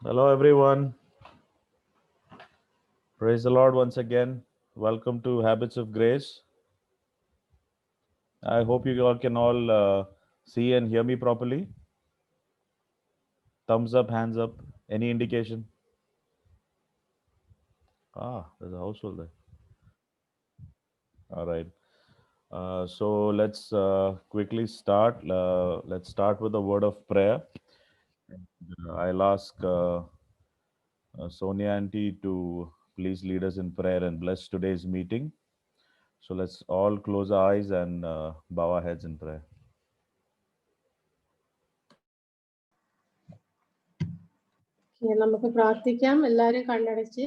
Hello, everyone. Praise the Lord once again. Welcome to Habits of Grace. I hope you all can see and hear me properly. Thumbs up, hands up. Any indication? There's a household there. All right. So let's quickly start. Let's start with a word of prayer. I'll ask Sonia Auntie to please lead us in prayer and bless today's meeting. So let's all close our eyes and bow our heads in prayer. നമുക്ക് പ്രാർത്ഥിക്കാം. എല്ലാവരും കണ്ണടച്ച്.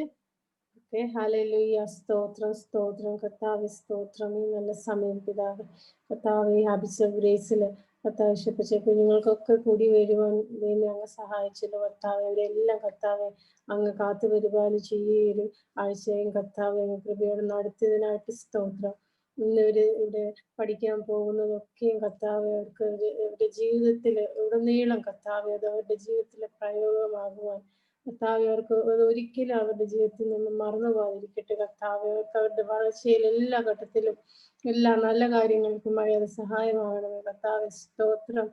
Okay, hallelujah, സ്തോത്രം സ്തോത്രം കർത്താവേ, സ്തോത്രം. ഈ നല്ല സമയം പിതാവ് കർത്താവേ, ഹാബിറ്റ്സ് ഓഫ് ഗ്രേസിൽ കർത്താവ് ഇഷ്ടപ്പെട്ട കുഞ്ഞുങ്ങൾക്കൊക്കെ കൂടി വരുവാൻ ദൈവമേ അങ്ങ് സഹായിച്ചല്ലോ കർത്താവെ. അവരെല്ലാം കർത്താവെ അങ്ങ് കാത്തു പരിപാലിച്ച് ഈ ഒരു ആഴ്ചയും കർത്താവെ അങ്ങ് കൃപയോടെ നടത്തിയതിനായിട്ട് സ്തോത്രം. ഇന്ന് ഇവിടെ പഠിക്കാൻ പോകുന്നതൊക്കെയും കർത്താവെ അവർക്ക് അവരുടെ ജീവിതത്തിൽ ഉടനീളം കർത്താവെ അത് അവരുടെ ജീവിതത്തിലെ പ്രയോഗമാകുവാൻ കർത്താവെ അവർക്ക് ഒരിക്കലും അവരുടെ ജീവിതത്തിൽ നിന്ന് മറന്നു പോകാതിരിക്കട്ടെ കർത്താവെ. അവർക്ക് അവരുടെ വളർച്ചയിൽ എല്ലാ ഘട്ടത്തിലും എല്ലാ നല്ല കാര്യങ്ങൾക്കുമായി അത് സഹായമാകണമേ കർത്താവെ. സ്തോത്രം.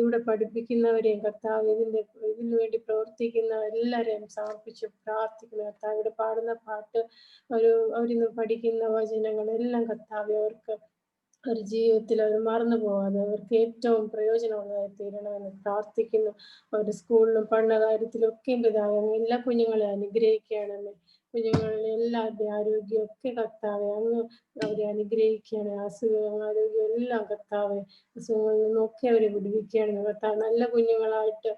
ഇവിടെ പഠിപ്പിക്കുന്നവരെയും കർത്താവ് ഇതിനു വേണ്ടി പ്രവർത്തിക്കുന്ന എല്ലാവരെയും സമർപ്പിച്ച് പ്രാർത്ഥിക്കുന്നു കർത്താവ്. ഇവിടെ പാടുന്ന പാട്ട് അവരിന്ന് പഠിക്കുന്ന വചനങ്ങളെല്ലാം കർത്താവെ അവർക്ക് ഒരു ജീവിതത്തിൽ അവർ മറന്നു പോകാതെ അവർക്ക് ഏറ്റവും പ്രയോജനമുള്ളതായി തീരണമെന്ന് പ്രാർത്ഥിക്കുന്നു. അവരുടെ സ്കൂളിലും പഠന കാര്യത്തിലൊക്കെയും പിതാവേ എല്ലാ കുഞ്ഞുങ്ങളെ അനുഗ്രഹിക്കണമേ. കുഞ്ഞുങ്ങളുടെ എല്ലാവരുടെയും ആരോഗ്യമൊക്കെ കർത്താവെ അങ്ങ് അവരെ അനുഗ്രഹിക്കുകയാണ്. ആരോഗ്യം എല്ലാം കർത്താവെ അസുഖങ്ങളിൽ നിന്നൊക്കെ അവരെ വിടുവിക്കുകയാണ് കർത്താവ്. നല്ല കുഞ്ഞുങ്ങളായിട്ട്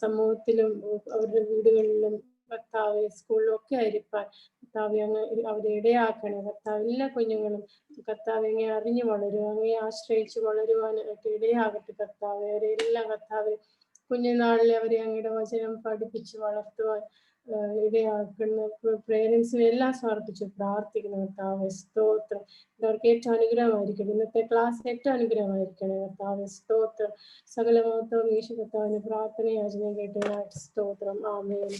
സമൂഹത്തിലും അവരുടെ വീടുകളിലും കർത്താവെ സ്കൂളിലും ഒക്കെ ആയിരിക്കാൻ കർത്താവെ അങ്ങ് അവരെ ഇടയാക്കണേ കർത്താവ്. എല്ലാ കുഞ്ഞുങ്ങളും കർത്താവ് അങ്ങയെ അറിഞ്ഞു വളരുക, അങ്ങയെ ആശ്രയിച്ച് വളരുവാനായിട്ട് ഇടയാകട്ടെ കർത്താവ്. അവരെല്ലാം കർത്താവ് കുഞ്ഞുനാളിലെ അവരെ അങ്ങയുടെ വചനം പഠിപ്പിച്ച് വളർത്തുവാൻ ഇടയാക്കുന്ന പേരൻസിനെ എല്ലാം സമർപ്പിച്ച് പ്രാർത്ഥിക്കുന്നു കർത്താവ്. സ്തോത്രം. അവർക്ക് ഏറ്റവും അനുഗ്രഹമായിരിക്കണം. ഇന്നത്തെ ക്ലാസ് ഏറ്റവും അനുഗ്രഹമായിരിക്കണേ കർത്താവ്. സ്തോത്രം. സകല മഹത്വം യേശു കർത്താവിന്റെ പ്രാർത്ഥന യാചന കേട്ടതിനായിട്ട് സ്തോത്രം. ആമേൻ.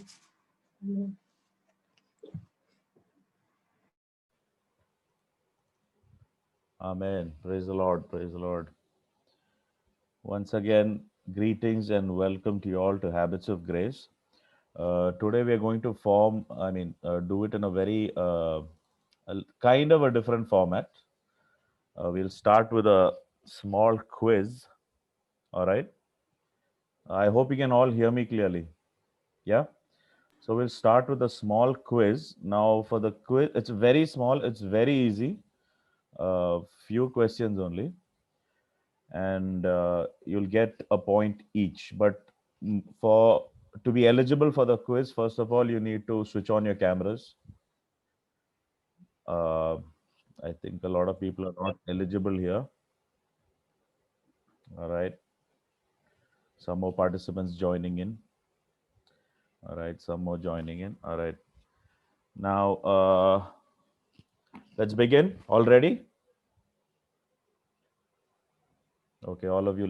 Amen. Praise the Lord. Praise the Lord. Once again, greetings and welcome to you all to Habits of Grace. Today we are going to do it in a very kind of a different format. We'll start with a small quiz. All right. I hope you can all hear me clearly. Yeah. So we'll start with a small quiz. Now for the quiz, it's very small. It's very easy. Few questions only. And you'll get a point each. But to be eligible for the quiz, first of all, you need to switch on your cameras. I think a lot of people are not eligible here. All right. Some more participants joining in. All right. Some more joining in. All right. Now, let's begin. All ready? Okay. All of you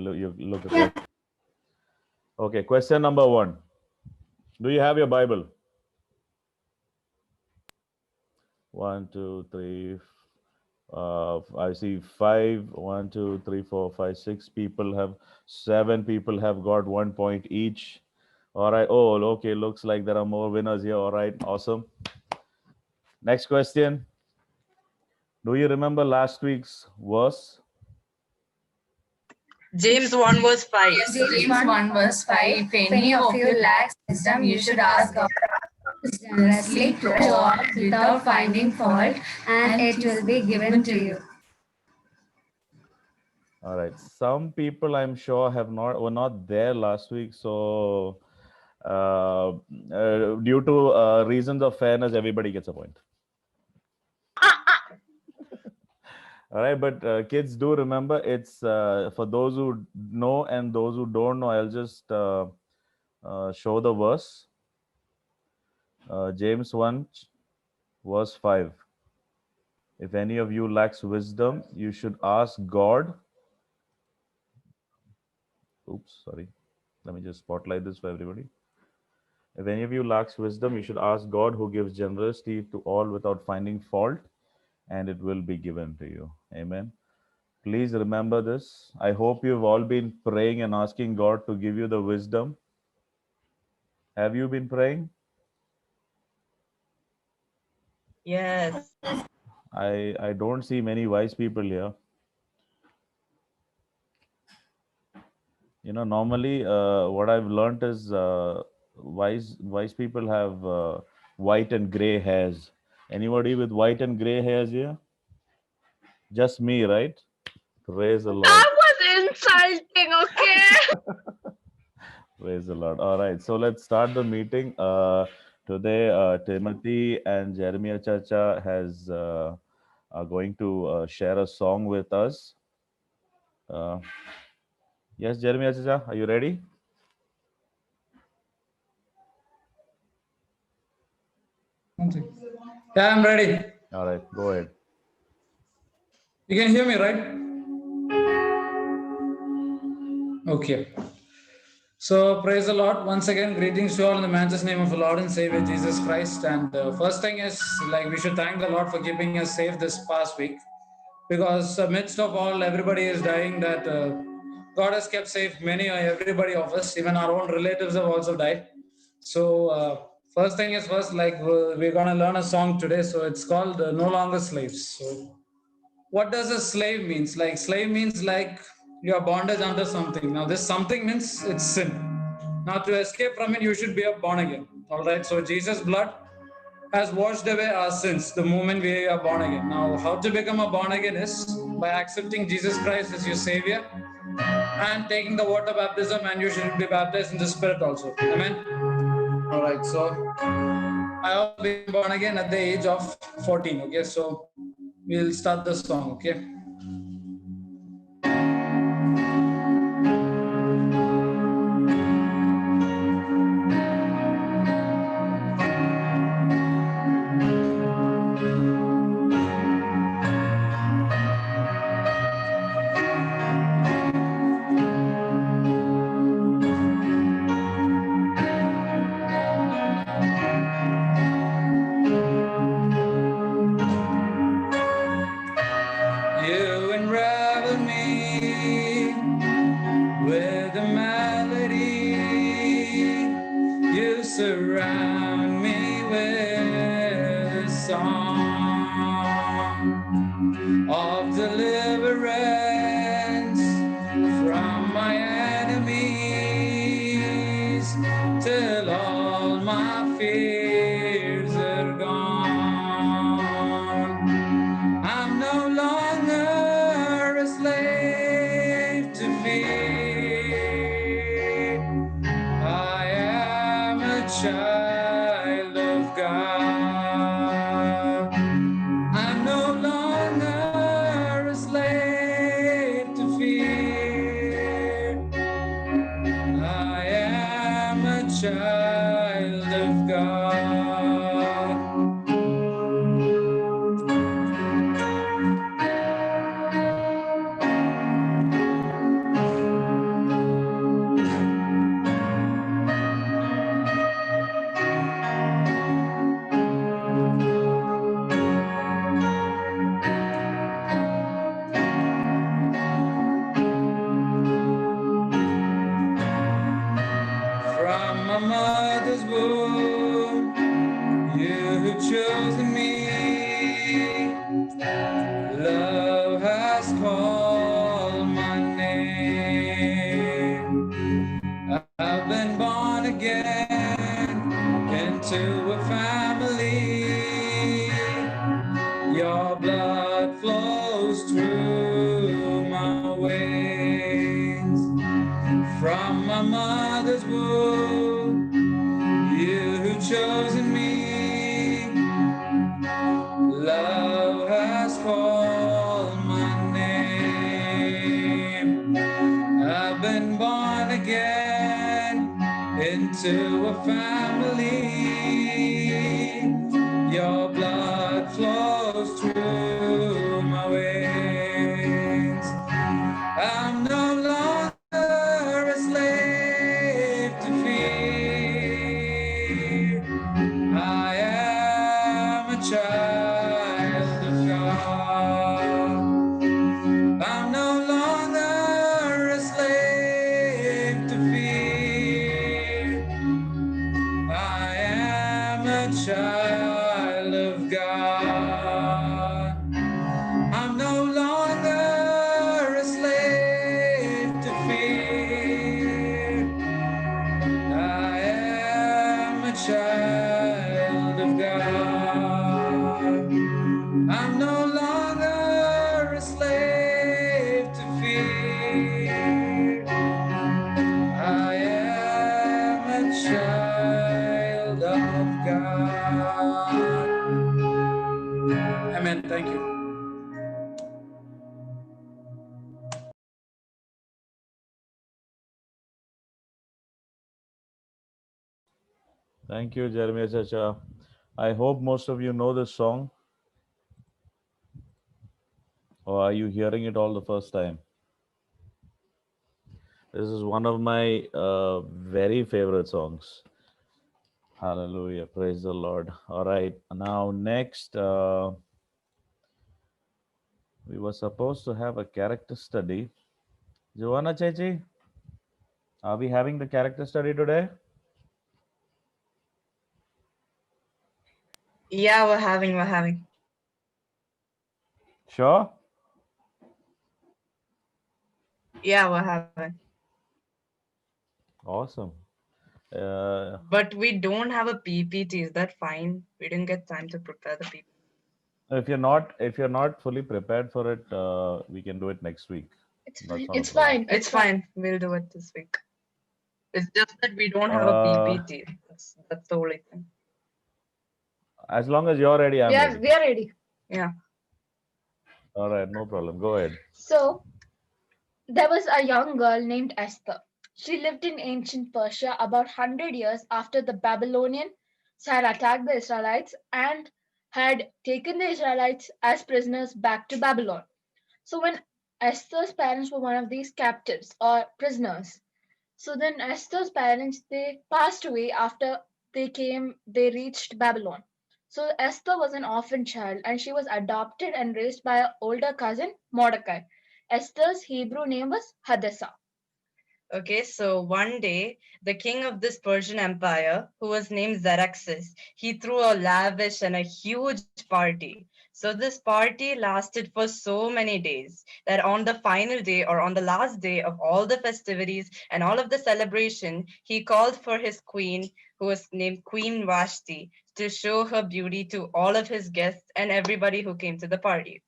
look at that. Okay. Question number 1. Do you have your Bible? 1, 2, 3. I see 5. 1, 2, 3, 4, 5, 6 people have. 7 people have got 1 point each. All right. Oh, okay. Looks like there are more winners here. All right. Awesome. Next question. Do you remember last week's verse? James 1 verse 5. James 1 verse 5. If any of you lacks wisdom, you should ask God generously to all without finding fault, and it will be given to you. All right. Some people, I'm sure, were not there last week. So, due to reasons of fairness, everybody gets a point. All right, but kids, do remember, it's for those who know and those who don't know. I'll just show the verse. James 1 verse 5. If any of you lacks wisdom, you should ask God. Oops, sorry. Let me just spotlight this for everybody. If any of you lacks wisdom, you should ask God, who gives generously to all without finding fault, and it will be given to you. Amen. Please remember this. I hope you've all been praying and asking God to give you the wisdom. Have you been praying? Yes. I don't see many wise people here. Normally, what I've learned is wise people have white and gray hairs. Anybody with white and gray hairs here? Just me, right? Praise the Lord. That was insulting, okay? Praise the Lord. All right, so let's start the meeting. Today, Timothy and Jeremiah Chacha are going to share a song with us. Yes, Jeremiah Chacha, are you ready? Yeah, I'm ready. All right, go ahead. You can hear me, right? Okay. So praise the Lord. Once again, greetings to all in the matchless name of the Lord and Savior Jesus Christ. And first thing is, we should thank the Lord for keeping us safe this past week, because amidst of all, everybody is dying. That God has kept safe many, everybody of us, even our own relatives have also died. So first thing is first, we're gonna learn a song today. So it's called "No Longer Slaves." So what does a slave means? Slave means your bondage under something. Now this something means it's sin. Now to escape from it, you should be born again. All right. So Jesus' blood has washed away our sins the moment we are born again. Now how to become a born again is by accepting Jesus Christ as your Savior and taking the water baptism, and you should be baptized in the Spirit also. Amen. All right. So I have been born again at the age of 14. Okay. So we'll start the song. Okay. You unravel me with a melody. You surround me with a song of deliverance from my enemies till all my fears are gone. I'm no longer a slave to fear. I am a child of God. I'm no longer a slave to fear. I am a child of God. From my mother's womb, you chosen me. Love has called my name. I've been born again into a family. Your blood flows through my veins. From my mother's womb, you chosen me. Love has called my name. I've been born again into a family. Your blood flows through my veins. I'm no longer a slave to fear. Thank you. Thank you, Jeremiah Chacha. I hope most of you know this song, or are you hearing it all the first time? This is one of my very favorite songs. Hallelujah. Praise the Lord. All right. Now, next, we were supposed to have a character study. Joanna Chechi, are we having the character study today? Yeah, we're having. Sure. Yeah, we're having. Awesome. But we don't have a PPT. Is that fine? We didn't get time to prepare the PPT. If you're not fully prepared for it, we can do it next week. It's That's fine. not a It's problem. fine. It's fine. We'll do it this week. It's just that we don't have a PPT. That's the only thing. As long as you're ready, I'm ready. We are ready. Yeah. All right, no problem. Go ahead. So, there was a young girl named Esther. She lived in ancient Persia about 100 years after the Babylonians had attacked the Israelites and had taken the Israelites as prisoners back to Babylon. So, when Esther's parents were one of these captives or prisoners, so then Esther's parents they passed away after they reached Babylon. So Esther was an orphan child and she was adopted and raised by her older cousin Mordecai. Esther's Hebrew name was Hadassah. Okay, so one day, the king of this Persian empire, who was named Xerxes, he threw a lavish and a huge party. So this party lasted for so many days that on the final day or on the last day of all the festivities and all of the celebration, he called for his queen, who was named Queen Vashti, to show her beauty to all of his guests and everybody who came to the party.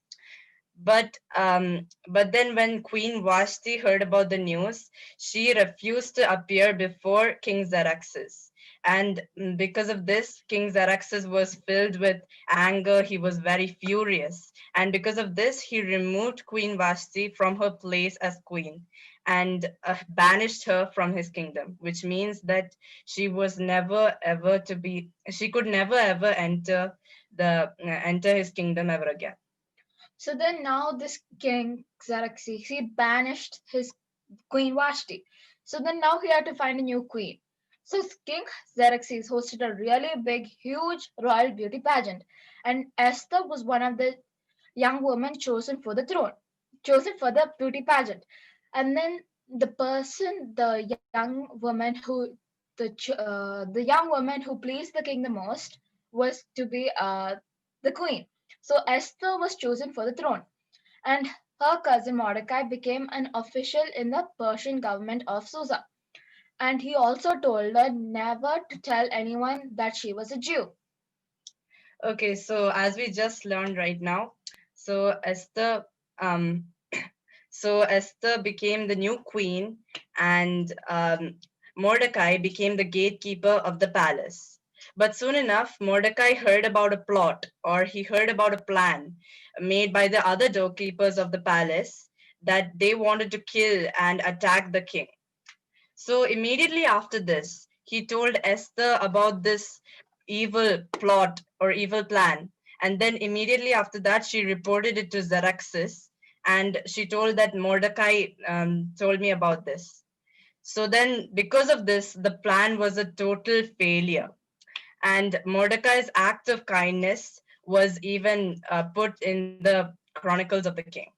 But then when Queen Vashti heard about the news, she refused to appear before King Xerxes. And because of this, King Xerxes was filled with anger. He was very furious. And because of this, he removed Queen Vashti from her place as queen and banished her from his kingdom, which means that she was never ever to be, she could never ever enter his kingdom ever again. So then now this king Xerxes he banished his queen Vashti. So then now he had to find a new queen. So King Xerxes hosted a really big, huge royal beauty pageant, and Esther was one of the young women chosen for the throne, chosen for the beauty pageant. And then the young woman the young woman who pleased the king the most was to be the queen. So Esther was chosen for the throne, and her cousin Mordecai became an official in the Persian government of Susa. And he also told her never to tell anyone that she was a Jew. Okay, so as we just learned right now, so um, Esther became the new queen, and Mordecai became the gatekeeper of the palace. But soon enough, Mordecai heard about a plot, or he heard about a plan made by the other doorkeepers of the palace that they wanted to kill and attack the king. So immediately after this, he told Esther about this evil plot or evil plan. And then immediately after that, she reported it to Xerxes. And she told that Mordecai told me about this. So then, because of this, the plan was a total failure. And Mordecai's act of kindness was even put in the Chronicles of the King.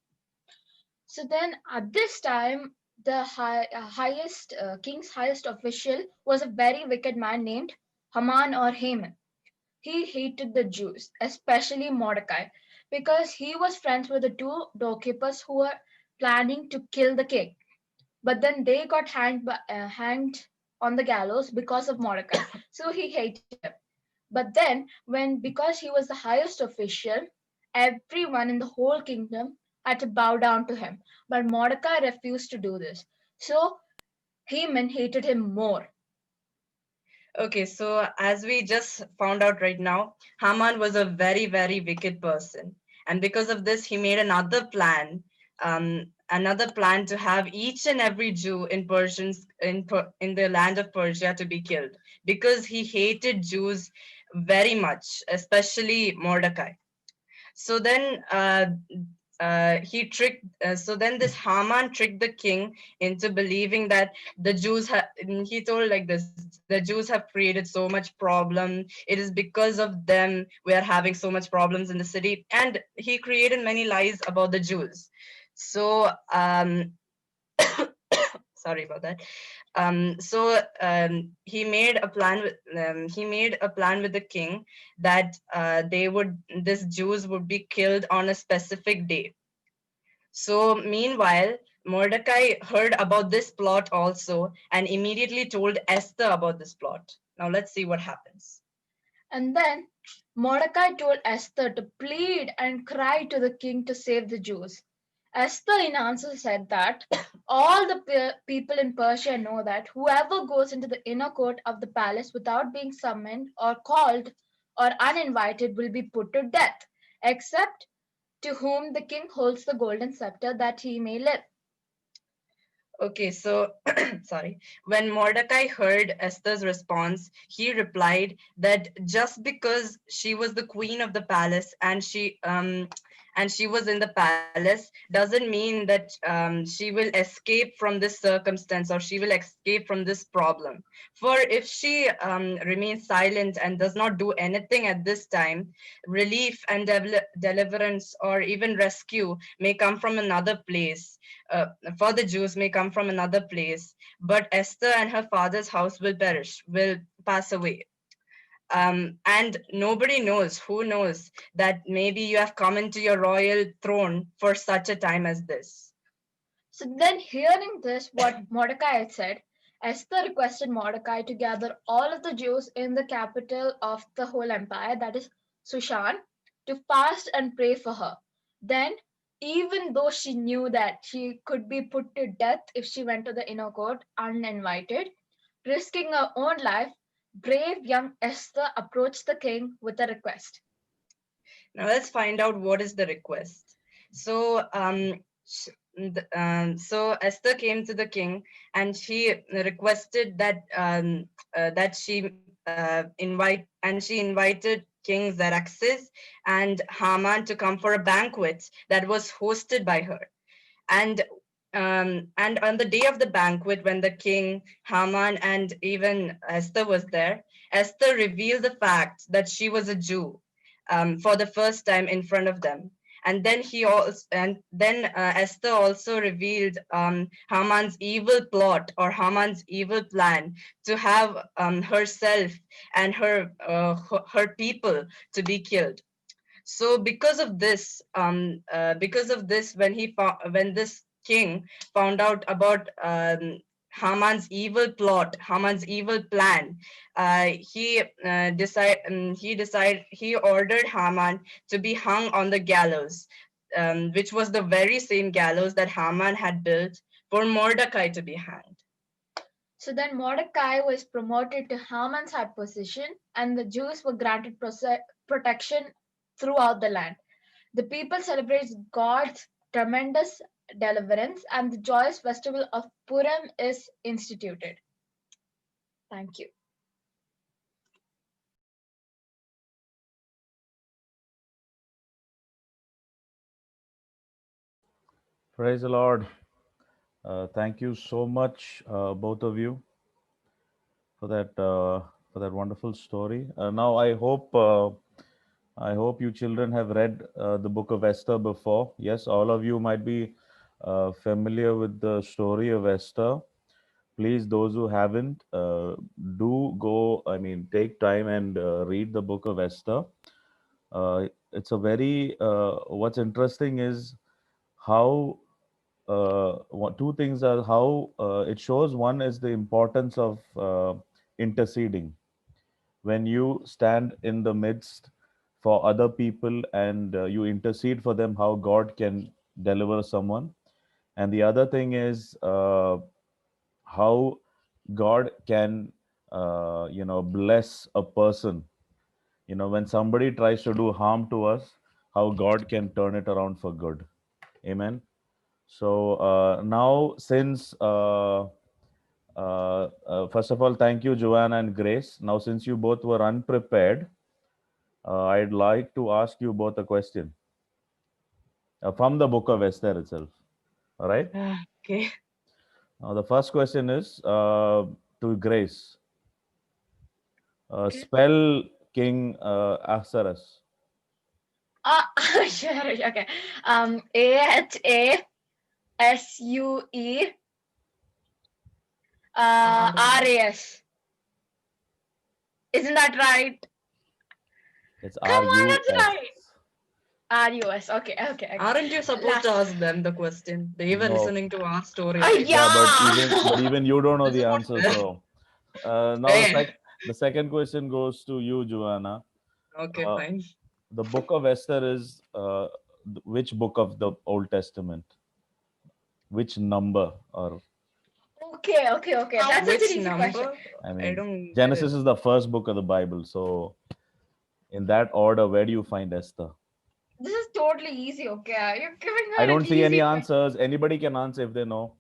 So then at this time, the king's highest official was a very wicked man named Haman or Haman. He hated the Jews, especially Mordecai, because he was friends with the two doorkeepers who were planning to kill the king. But then they got hanged on the gallows because of Mordecai. So he hated him. But then, because he was the highest official, everyone in the whole kingdom had to bow down to him. But Mordecai refused to do this. So Haman hated him more. Okay, so as we just found out right now, Haman was a very, very wicked person. And because of this, he made another plan to have each and every Jew in the land of Persia to be killed, because he hated Jews very much, especially Mordecai. So then so then this Haman tricked the king into believing that he told like this, the Jews have created so much problem. It is because of them we are having so much problems in the city. And he created many lies about the Jews. So sorry about that. He made a plan with the king that these Jews would be killed on a specific day. So meanwhile, Mordecai heard about this plot also and immediately told Esther about this plot. Now let's see what happens. And then Mordecai told Esther to plead and cry to the king to save the Jews. Esther, in answer, said that all the people in Persia know that whoever goes into the inner court of the palace without being summoned or called or uninvited will be put to death, except to whom the king holds the golden scepter that he may live. Okay, so sorry. When Mordecai heard Esther's response, he replied that just because she was the queen of the palace and she was in the palace doesn't mean that she will escape from this circumstance, or she will escape from this problem. For if she remains silent and does not do anything at this time, relief and deliverance or even rescue may come from another place. For the Jews may come from another place, but Esther and her father's house will perish, will pass away. And nobody knows, who knows, that maybe you have come into your royal throne for such a time as this. So then, hearing this, what Mordecai had said, Esther requested Mordecai to gather all of the Jews in the capital of the whole empire, that is Shushan, to fast and pray for her. Then, even though she knew that she could be put to death if she went to the inner court uninvited, risking her own life, brave young Esther approached the king with a request. Now let's find out what is the request. So so Esther came to the king and she requested that she invited King Xerxes and Haman to come for a banquet that was hosted by her. And on the day of the banquet, when the king, Haman, and even Esther was there, Esther revealed the fact that she was a Jew for the first time in front of them. And then Esther also revealed Haman's evil plot, or Haman's evil plan, to have herself and her people to be killed. So because of this, when this king found out about Haman's evil plot, Haman's evil plan, he ordered Haman to be hung on the gallows, which was the very same gallows that Haman had built for Mordecai to be hanged. So then Mordecai was promoted to Haman's high position, and the Jews were granted protection throughout the land. The people celebrate God's tremendous deliverance, and the joyous festival of Purim is instituted. Thank you. Praise the Lord. Thank you so much, both of you, for that wonderful story. Now, I hope you children have read the book of Esther before. Yes, all of you might be familiar with the story of Esther. Please, those who haven't, do go. I mean, take time and read the book of Esther. It's a very. What's interesting is how two things are how it shows. One is the importance of interceding. When you stand in the midst for other people and you intercede for them, how God can deliver someone. And the other thing is how God can bless a person. When somebody tries to do harm to us, how God can turn it around for good. Amen. So now, since first of all, thank you, Joanna and Grace. Now, since you both were unprepared, I'd like to ask you both a question from the book of Esther itself. All right. Okay. Now, the first question is to Grace. Okay. Spell King Ahasuerus. Sure. Okay. AHASUE RAS. Isn't that right? It's Come on, R-U-S. that's right. RUS. Okay. Aren't you supposed to ask them the question? They were No. listening to our story. Oh, right? yeah. But even you don't know This the is not answer. fair. So now the second question goes to you, Joanna. Okay, fine. The book of Esther is which book of the Old Testament? Which number? Or Okay. That's Which such an easy number? question. I mean, don't get Genesis it. is the first book of the Bible. So in that order, where do you find Esther? This is totally easy. Okay, you're giving her I an don't see any easy question. answers. Anybody can answer if they know.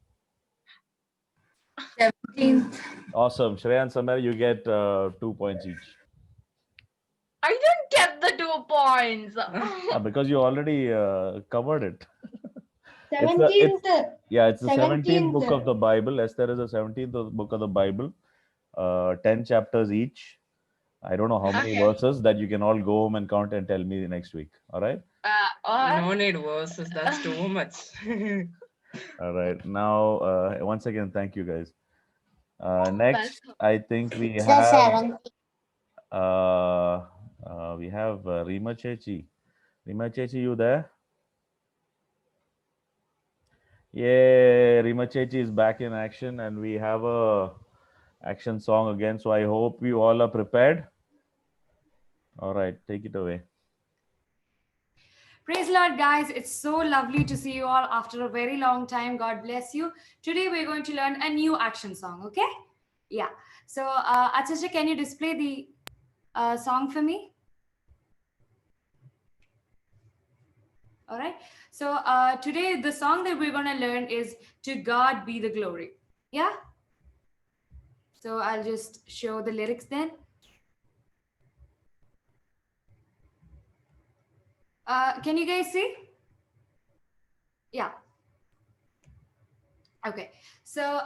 17th. Awesome. Shreya and Samir, you get 2 points each. I didn't get the 2 points. Because you already covered it. 17th. It's the 17th 17th. book of the Bible. Esther is the 17th book of the Bible. 10 chapters each. I don't know how many Okay. verses that you can all go home and count and tell me next week. All right. No need verses. That's too much. All right. Now, once again, thank you guys. Next, I think we It's the have 17th. Rima Chechi. Rima Chechi, you there? Yeah, Rima Chechi is back in action, and we have a action song again. So I hope you all are prepared. All right, take it away. Praise the Lord, guys. It's so lovely to see you all after a very long time. God bless you. Today, we're going to learn a new action song, okay? Yeah. So, Achasha, can you display the song for me? All right. So, today, the song that we're going to learn is To God Be the Glory. Yeah? So, I'll just show the lyrics then. Can you guys see? Yeah. Okay. So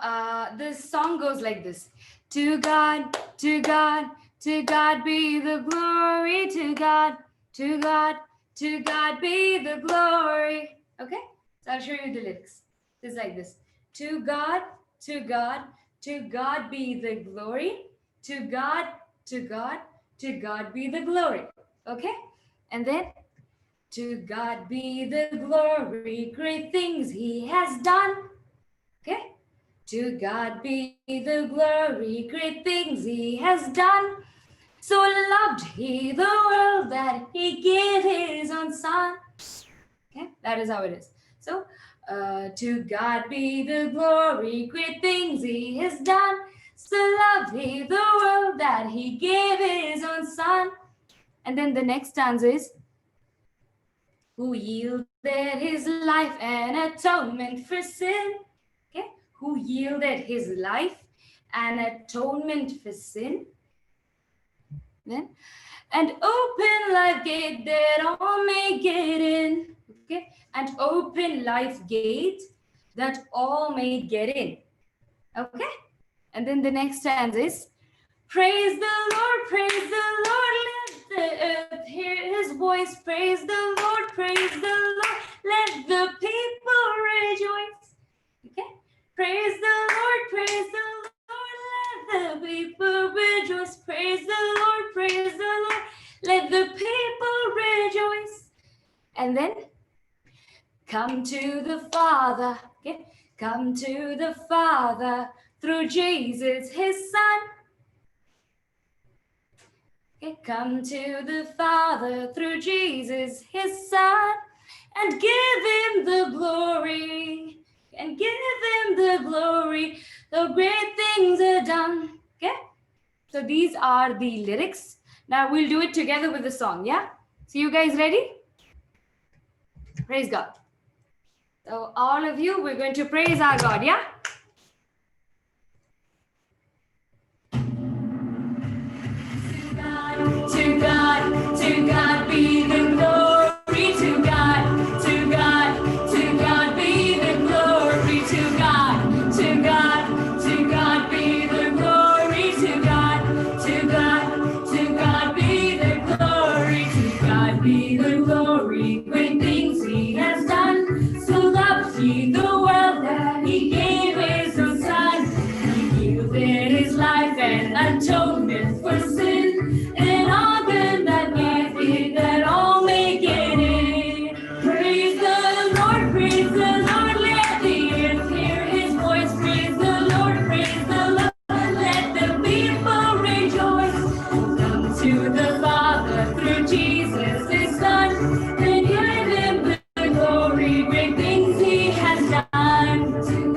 this song goes like this. To God be the glory. To God be the glory. Okay. So I'll show you the lyrics. It's like this. To God be the glory. To God be the glory. Okay. And then to God be the glory, great things he has done. Okay? To God be the glory, great things he has done. So loved he the world that he gave his own son. Okay? That is how it is. So, to God be the glory, great things he has done. So loved he the world that he gave his own son. And then the next stanza is, who yielded his life an atonement for sin. Okay, who yielded his life an atonement for sin. Then, and open life gate that all may get in. Okay, and open life gate that all may get in. Okay, and then the next stanza is, praise the Lord, let the earth hear his voice. Praise the Lord, let the people rejoice. Okay, praise the Lord, let the people rejoice. Praise the Lord, let the people rejoice. And then, come to the Father, okay, come to the Father through Jesus, his Son. Okay, come to the Father through Jesus, his Son, and give him the glory, and give him the glory, the great things are done. Okay, so these are the lyrics. Now we'll do it together with the song, yeah? So you guys ready? Praise God. So all of you, we're going to praise our God, yeah? To God be the glory. To God be the glory. To God be the glory. To God be the glory. To God be the glory. Great things He has done. So loved He the world that He gave His own Son. He yielded His life and atonement for sin. And all them that give it, that all may get it. Praise the Lord, let the earth hear His voice. Praise the Lord, let the people rejoice. Come to the Father through Jesus His Son, and give Him the glory, great things He has done. To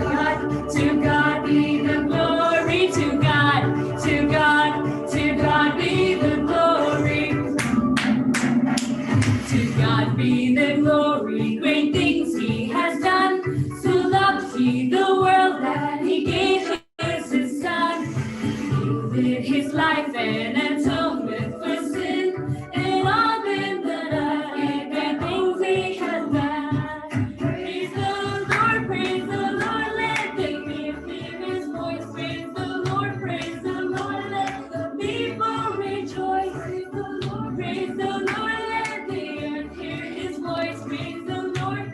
God be the glory. To God be the glory. To God be the glory, great things He has done. So loved He the world that He gave His Son. He yielded His life and atonement for sin. And all them that are great things He has done. Praise the Lord, let the earth hear His voice. Praise the Lord, let the people rejoice. Praise the Lord, let the earth hear His voice. Praise the Lord,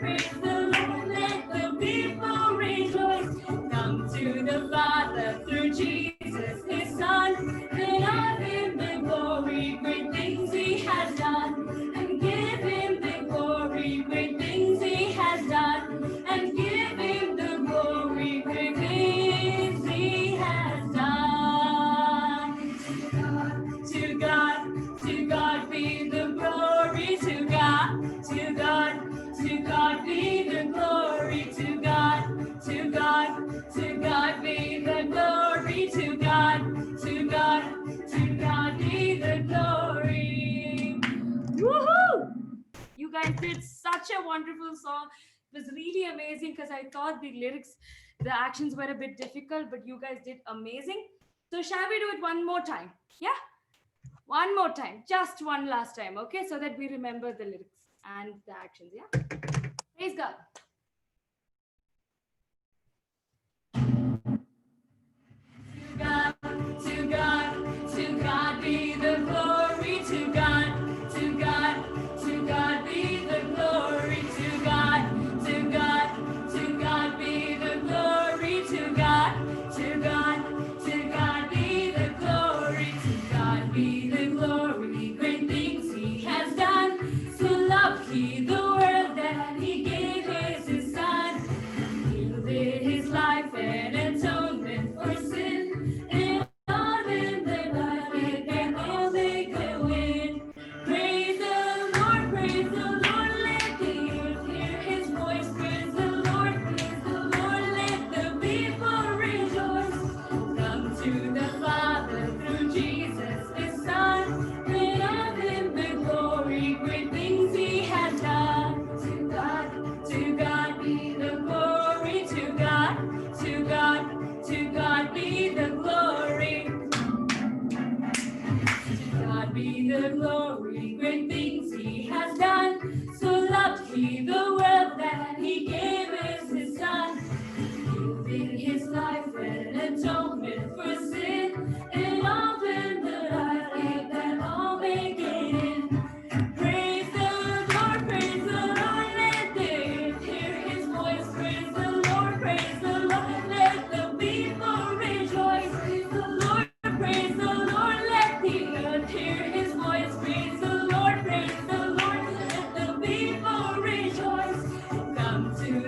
let the people rejoice. Come to the Father through Jesus His Son, and of Him the glory, great things He has done, and give Him the glory, great things He has done, and give Him the glory, great things He has done. To God be the glory. To God be the glory. To God be the glory. To God be the glory. Woohoo! You guys did such a wonderful song. It was really amazing because I thought the lyrics, the actions were a bit difficult, but you guys did amazing. So shall we do it one more time? Yeah? One more time, just one last time, okay? So that we remember the lyrics and the actions, yeah? Praise God. To God be the glory. To God be the glory. To God be the glory. To God be the glory. To God be the glory. Great things He has done. So loved He the world that He gave His Son. He yielded His life and atonement for sin. And all them that love it, and all they can win. Praise the Lord, let the earth hear His voice. Praise the Lord, let the people rejoice. Come to the Father through Jesus His Son, and of Him the glory, great things He has done. To God be the glory. To God be the glory. To God be the glory, great things He has done. So loved He the world that He gave His Son. He yielded His life and atonement for sin. And all them that I hate, that all may get in. Praise the Lord, let the earth hear His voice. Praise the Lord, let the people rejoice. Praise the Lord, let the earth hear His voice. Praise the Lord, let the people rejoice. Come to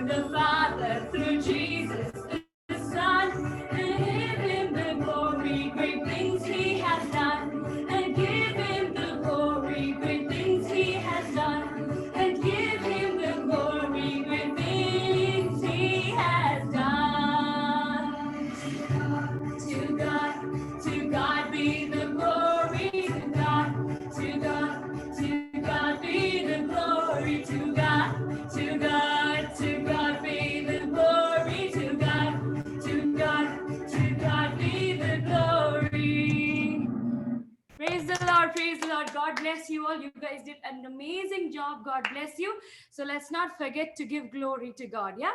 bless you all. You guys did an amazing job. God bless you. So let's not forget to give glory to God, yeah?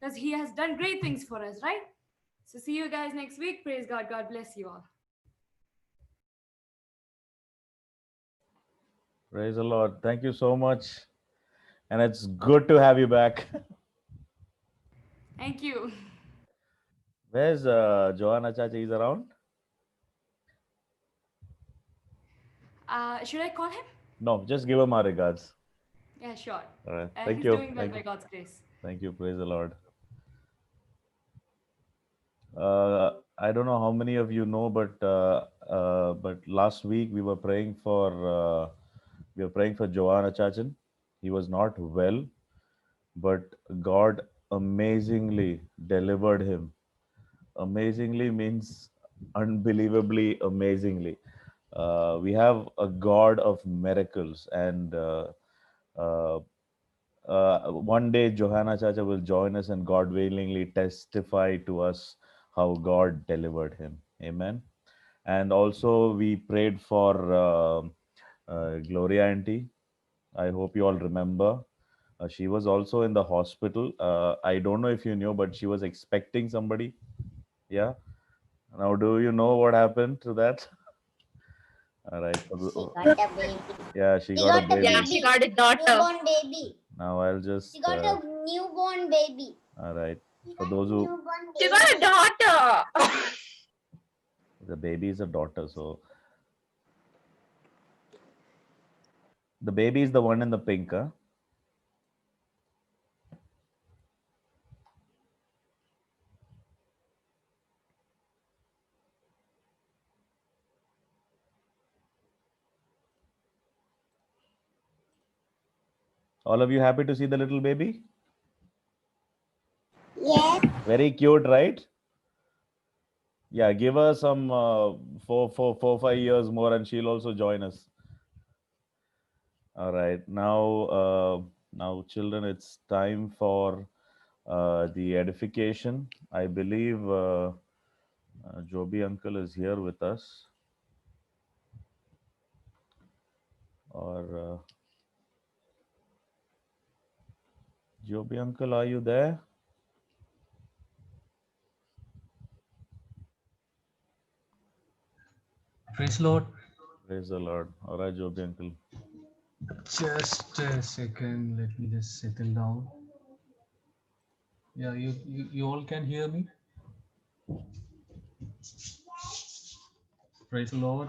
Because He has done great things for us, right? So see you guys next week. Praise God. God bless you all. Praise the Lord. Thank you so much. And it's good to have you back. Thank you. Where's Joanna Chacha? Is around? Should I call him? No, just give him our regards. Yeah, sure. All right. Thank He's you. doing well Thank by you. God's grace. Thank you. Praise the Lord. I don't know how many of you know, but last week we were praying for Joanna Chachan. He was not well, but God amazingly delivered him. Amazingly means unbelievably amazingly. We have a God of miracles, and one day Johanna Chacha will join us and God willingly testify to us how God delivered him. Amen. And also we prayed for Gloria Auntie. I hope you all remember. She was also in the hospital. I don't know if you knew, but she was expecting somebody. Yeah. Now, do you know what happened to that? All right. She got a baby. Yeah, she got a baby. Yeah, she got a daughter. Newborn baby. Now I'll just. She got a newborn baby. All right. For those who. She got a daughter. The baby is a daughter, so. The baby is the one in the pink, huh? All of you happy to see the little baby? Yes. Very cute, right? Yeah, give her some 5 years more and she'll also join us. All right. Now children, it's time for the edification. I believe Joby uncle is here with us. Or Joby uncle, are you there? Praise Lord. Praise the Lord. All right, Joby uncle. Just a second. Let me just settle down. Yeah, you all can hear me. Praise the Lord.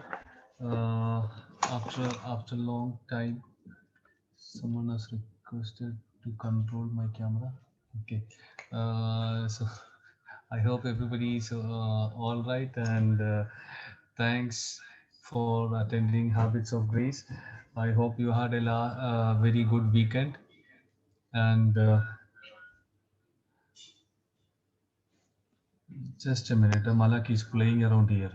After a long time, someone has requested to control my camera. Okay. So I hope everybody is all right, and thanks for attending Habits of Grace. I hope you had a very good weekend, and just a minute. Malak is playing around here.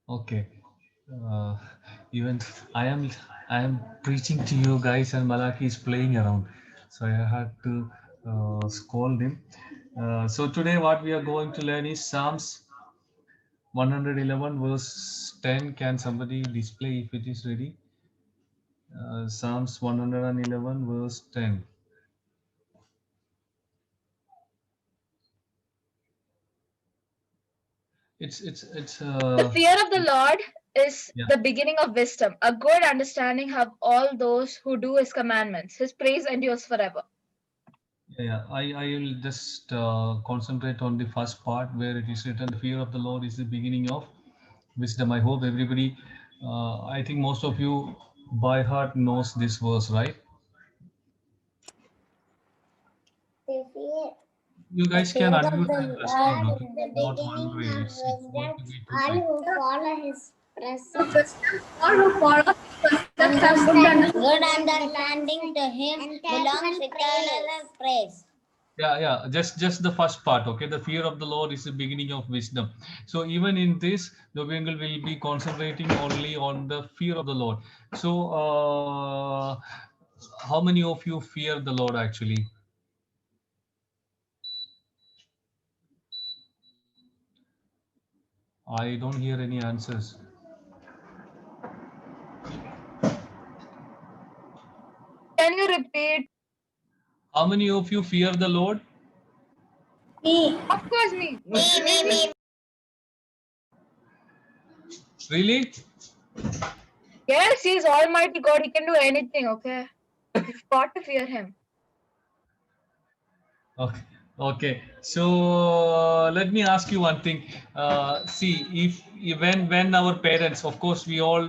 Okay. Even I am preaching to you guys, and Malaki is playing around, so I had to scold him. So today what we are going to learn is Psalms 111 verse 10. Can somebody display if it is ready? Psalms 111 verse 10. It's The fear of the Lord is yeah. the beginning of wisdom. A good understanding have all those who do his commandments. His praise endures forever. Yeah, I will just concentrate on the first part where it is written, the fear of the Lord is the beginning of wisdom. I hope everybody, I think most of you by heart knows this verse, right? You guys can unmute and respond, okay? Not one way. It's going to be All too who quick. follow his presence. Good understanding to him belongs eternal praise. Yeah, just the first part, okay? The fear of the Lord is the beginning of wisdom. So even in this, the Bengal will be concentrating only on the fear of the Lord. So how many of you fear the Lord actually? I don't hear any answers. Can you repeat? How many of you fear the Lord? Me. Of course, me. Me. Really? Yes, he is Almighty God. He can do anything. Okay, you've got to fear him. Okay. Okay. So let me ask you one thing. See, if when our parents, of course, we all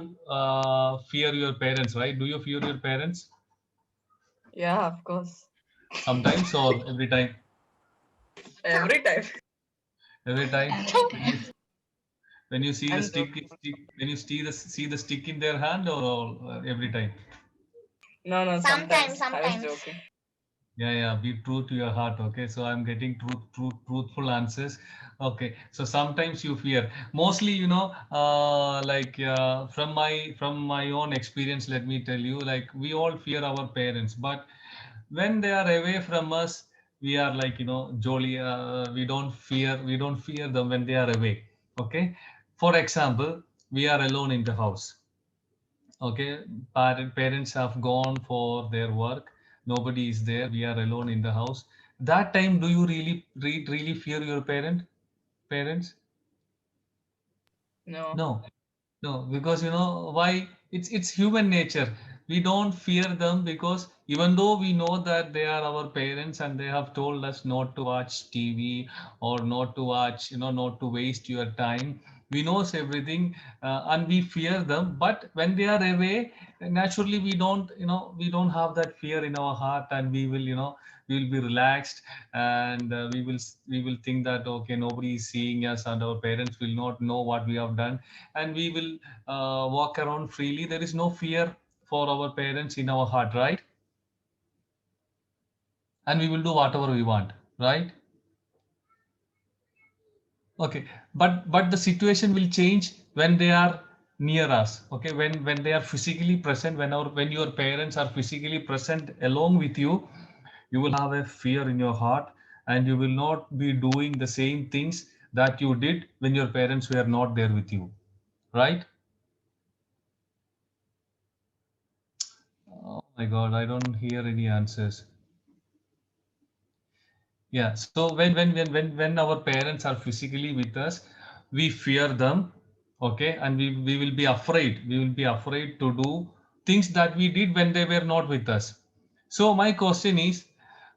fear your parents, right? Do you fear your parents Yeah, of course. sometimes or every time? Every time. Every time when you see the I'm stick, joking. when you see the stick in their hand, or every time? No, Sometimes. I was joking. Yeah, be true to your heart. Okay, so I'm getting truthful answers. Okay, so sometimes you fear. Mostly, from my own experience, let me tell you, like we all fear our parents, but when they are away from us, we are like jolly. We don't fear them when they are away. Okay, for example, we are alone in the house. Okay, parents have gone for their work, nobody is there, we are alone in the house. That time, do you really fear your parents? No. No. No, because why? It's human nature. We don't fear them because even though we know that they are our parents and they have told us not to watch TV or not to watch, not to waste your time. We knows everything, and we fear them. But when they are away, naturally we don't have that fear in our heart, and we will be relaxed, and we will think that okay, nobody is seeing us, and our parents will not know what we have done, and we will walk around freely. There is no fear for our parents in our heart, right? And we will do whatever we want, right? Okay, but the situation will change when they are near us. Okay, when they are physically present, when your parents are physically present along with you, you will have a fear in your heart, and you will not be doing the same things that you did when your parents were not there with you, right? Oh my God, I don't hear any answers. Yeah, so when our parents are physically with us, we fear them, okay, and we will be afraid. We will be afraid to do things that we did when they were not with us. So my question is,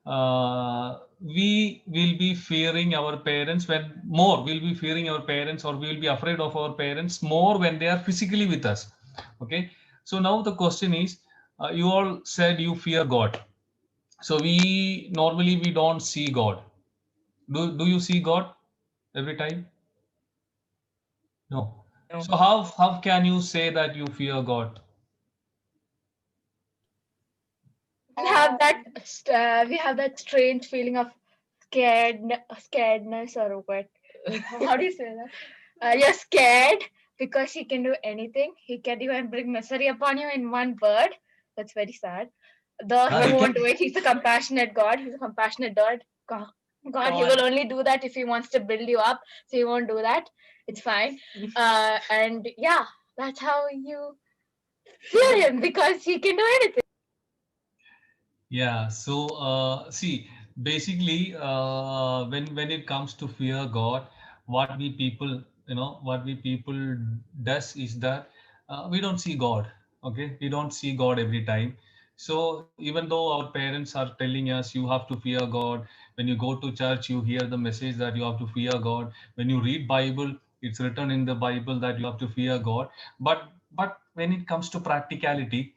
we will be fearing our parents when more. We'll be fearing our parents, or we will be afraid of our parents more when they are physically with us. Okay. So now the question is, you all said you fear God. So we don't see God. Do you see God every time? No. No. So how can you say that you fear God? We have that strange feeling of scaredness, or what? How do you say that? You're scared because he can do anything. He can even bring misery upon you in one word. That's very sad. Though Ah, he he won't can. do it. He's a compassionate God. He's a compassionate God. God, he will only do that if he wants to build you up. So he won't do that. It's fine. And yeah, that's how you fear him, because he can do anything. Yeah. So see, basically, when it comes to fear God, what we people does is that we don't see God. Okay, we don't see God every time. So even though our parents are telling us you have to fear God, when you go to church, you hear the message that you have to fear God. When you read Bible, it's written in the Bible that you have to fear God. But when it comes to practicality,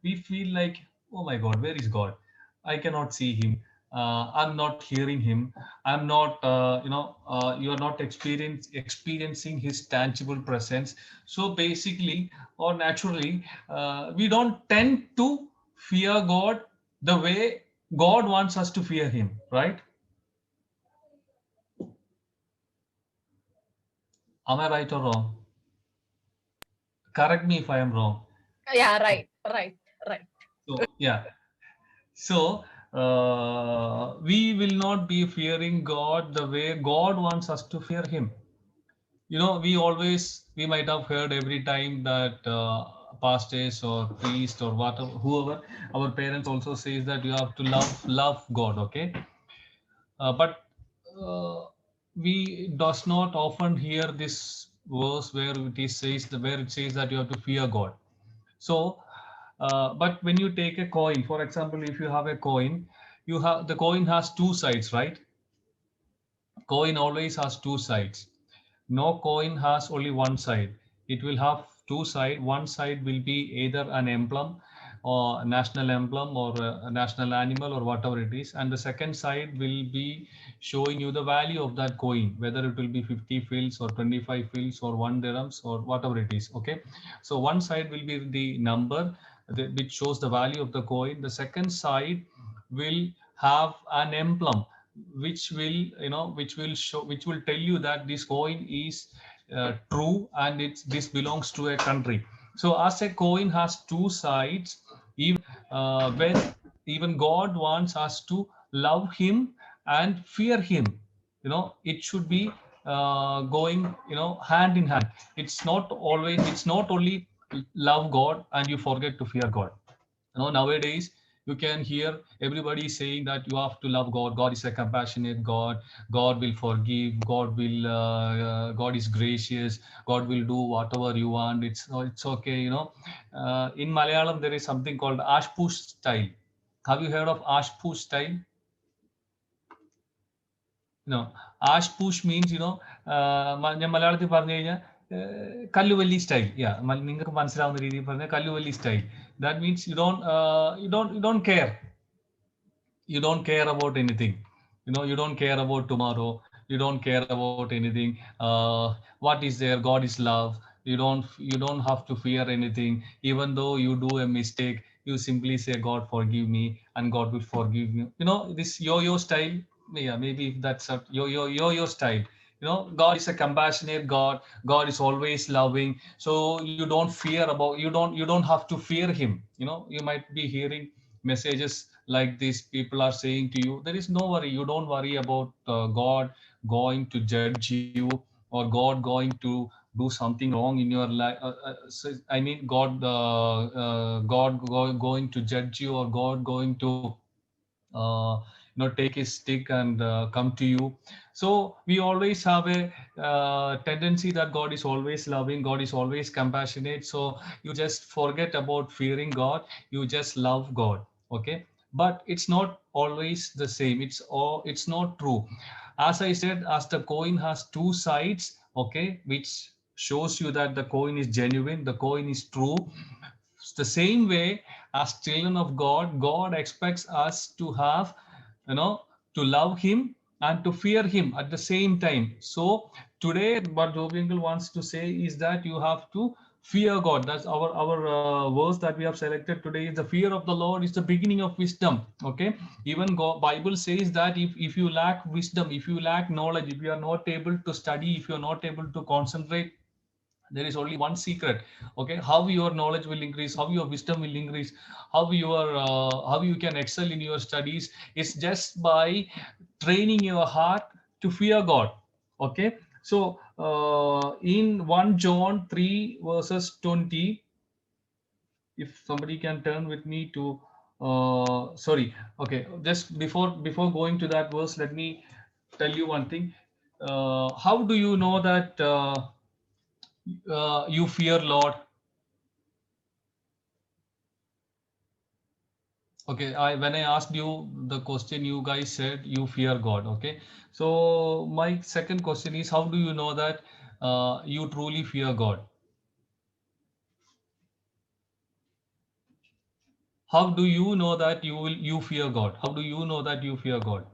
we feel like, oh my God, where is God? I cannot see him. I'm not hearing him. I'm not, you are not experiencing his tangible presence. So basically, or naturally, we don't tend to fear God the way God wants us to fear him, right? Am I right or wrong? Correct me if I am wrong. Yeah, right. So, yeah. So we will not be fearing God the way God wants us to fear him. you know, we might have heard every time that pastors or priest or whatever, whoever, our parents also says that you have to love God, okay? But we does not often hear this verse where it says that you have to fear God. So, but when you take a coin, for example, if you have a coin, the coin has two sides, right? Coin always has two sides. No coin has only one side. It will have two sides. One side will be either an emblem or a national emblem or a national animal or whatever it is, and the second side will be showing you the value of that coin, whether it will be 50 fils or 25 fils or 1 dirhams or whatever it is. Okay, so one side will be the number which shows the value of the coin. The second side will have an emblem which will, which will show, which will tell you that this coin is true, and this belongs to a country. So as a coin has two sides, even when even God wants us to love him and fear him, it should be going, hand in hand. It's not only love God and you forget to fear God. Nowadays you can hear everybody saying that you have to love God. God is a compassionate God. God will forgive. God is gracious. God will do whatever you want. It's okay. In Malayalam there is something called ashpush style. Have you heard of ashpush style? No. Ashpush means, ഞാൻ മലയാളത്തിൽ പറഞ്ഞു കഴിഞ്ഞാൽ കല്ലുവല്ലി style. നിങ്ങൾക്ക് മനസ്സിലാവുന്ന രീതിയിൽ പറഞ്ഞാൽ കല്ലുവല്ലി style. That means you don't care. You don't care about anything. You don't care about tomorrow. You don't care about anything. What is there? God is love. You don't have to fear anything. Even though you do a mistake, you simply say, God forgive me, and God will forgive you. This yo-yo style. Yeah, maybe that's a yo-yo style. God is a compassionate God. God is always loving. So you don't fear about, you don't have to fear him. You might be hearing messages like this. People are saying to you, there is no worry. You don't worry about God going to judge you, or God going to do something wrong in your life. I mean, God going to judge you, or God going to take his stick and come to you. So we always have a tendency that God is always loving, God is always compassionate. So you just forget about fearing God, you just love God. Okay, but it's not always the same. It's not true. As I said, as the coin has two sides, okay, which shows you that the coin is genuine, the coin is true. It's the same way, as children of God, God expects us to have, you know, to love him and to fear him at the same time. So today, what Jovinkle wants to say is that you have to fear God. That's our verse that we have selected today. Is the fear of the Lord is the beginning of wisdom. Okay, even Bible says that if you lack wisdom, if you lack knowledge, if you are not able to study, if you are not able to concentrate, there is only one secret. Okay, how your knowledge will increase, how your wisdom will increase, how you can excel in your studies, is just by training your heart to fear God. Okay, so in 1 John 3 verses 20, if somebody can turn with me to sorry, okay, just before going to that verse, let me tell you one thing. How do you know that you fear Lord? Okay, when I asked you the question, you guys said you fear God. Okay, so my second question is, how do you know that you truly fear God? How do you know that you fear God? How do you know that you fear God?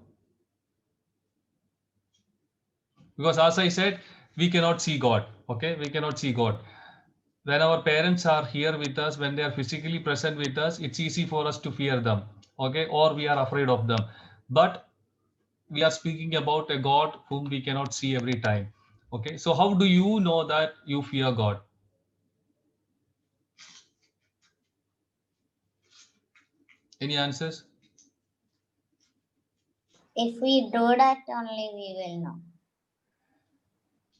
Because as I said, we cannot see God. Okay, we cannot see God. When our parents are here with us, when they are physically present with us, it's easy for us to fear them. Okay, or we are afraid of them. But we are speaking about a God whom we cannot see every time. Okay, so how do you know that you fear God? Any answers? If we do that only, we will know.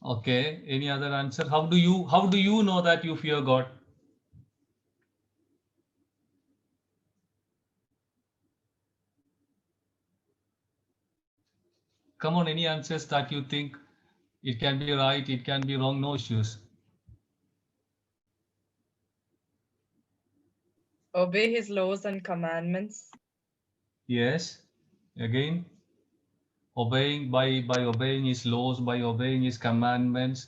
Okay. Any other answer? How do you know that you fear God? Come on, any answers that you think it can be right, it can be wrong, no issues. Obey his laws and commandments. Yes. Again, obeying by obeying his laws, by obeying his commandments,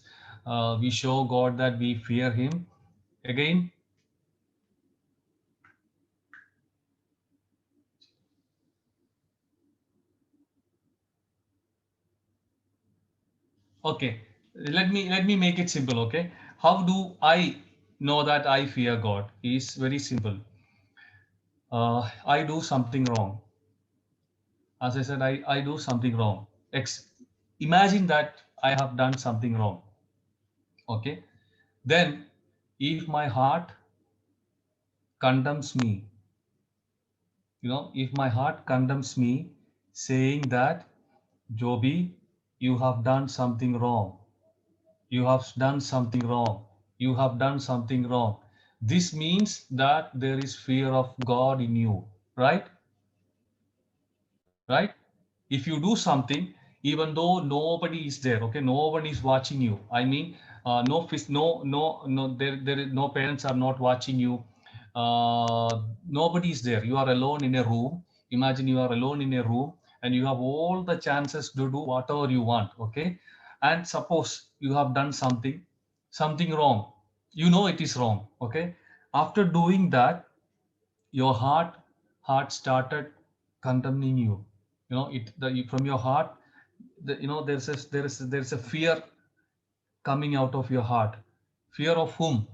we show God that we fear him. Again, okay. Let me make it simple. Okay, how do I know that I fear God? Is very simple. I do something wrong. As I said, I do something wrong. Imagine that I have done something wrong. Okay, then if my heart condemns me, if my heart condemns me, saying that, Joby, you have done something wrong, you have done something wrong, you have done something wrong. This means that there is fear of God in you, right? Right? If you do something, even though nobody is there, okay, no one is watching you. I mean, there is no parents are not watching you. Nobody is there. You are alone in a room. Imagine you are alone in a room and you have all the chances to do whatever you want, okay? And suppose you have done something wrong. You know it is wrong, okay? After doing that, your heart started condemning you. From your heart, there's a fear coming out of your heart. Fear of whom?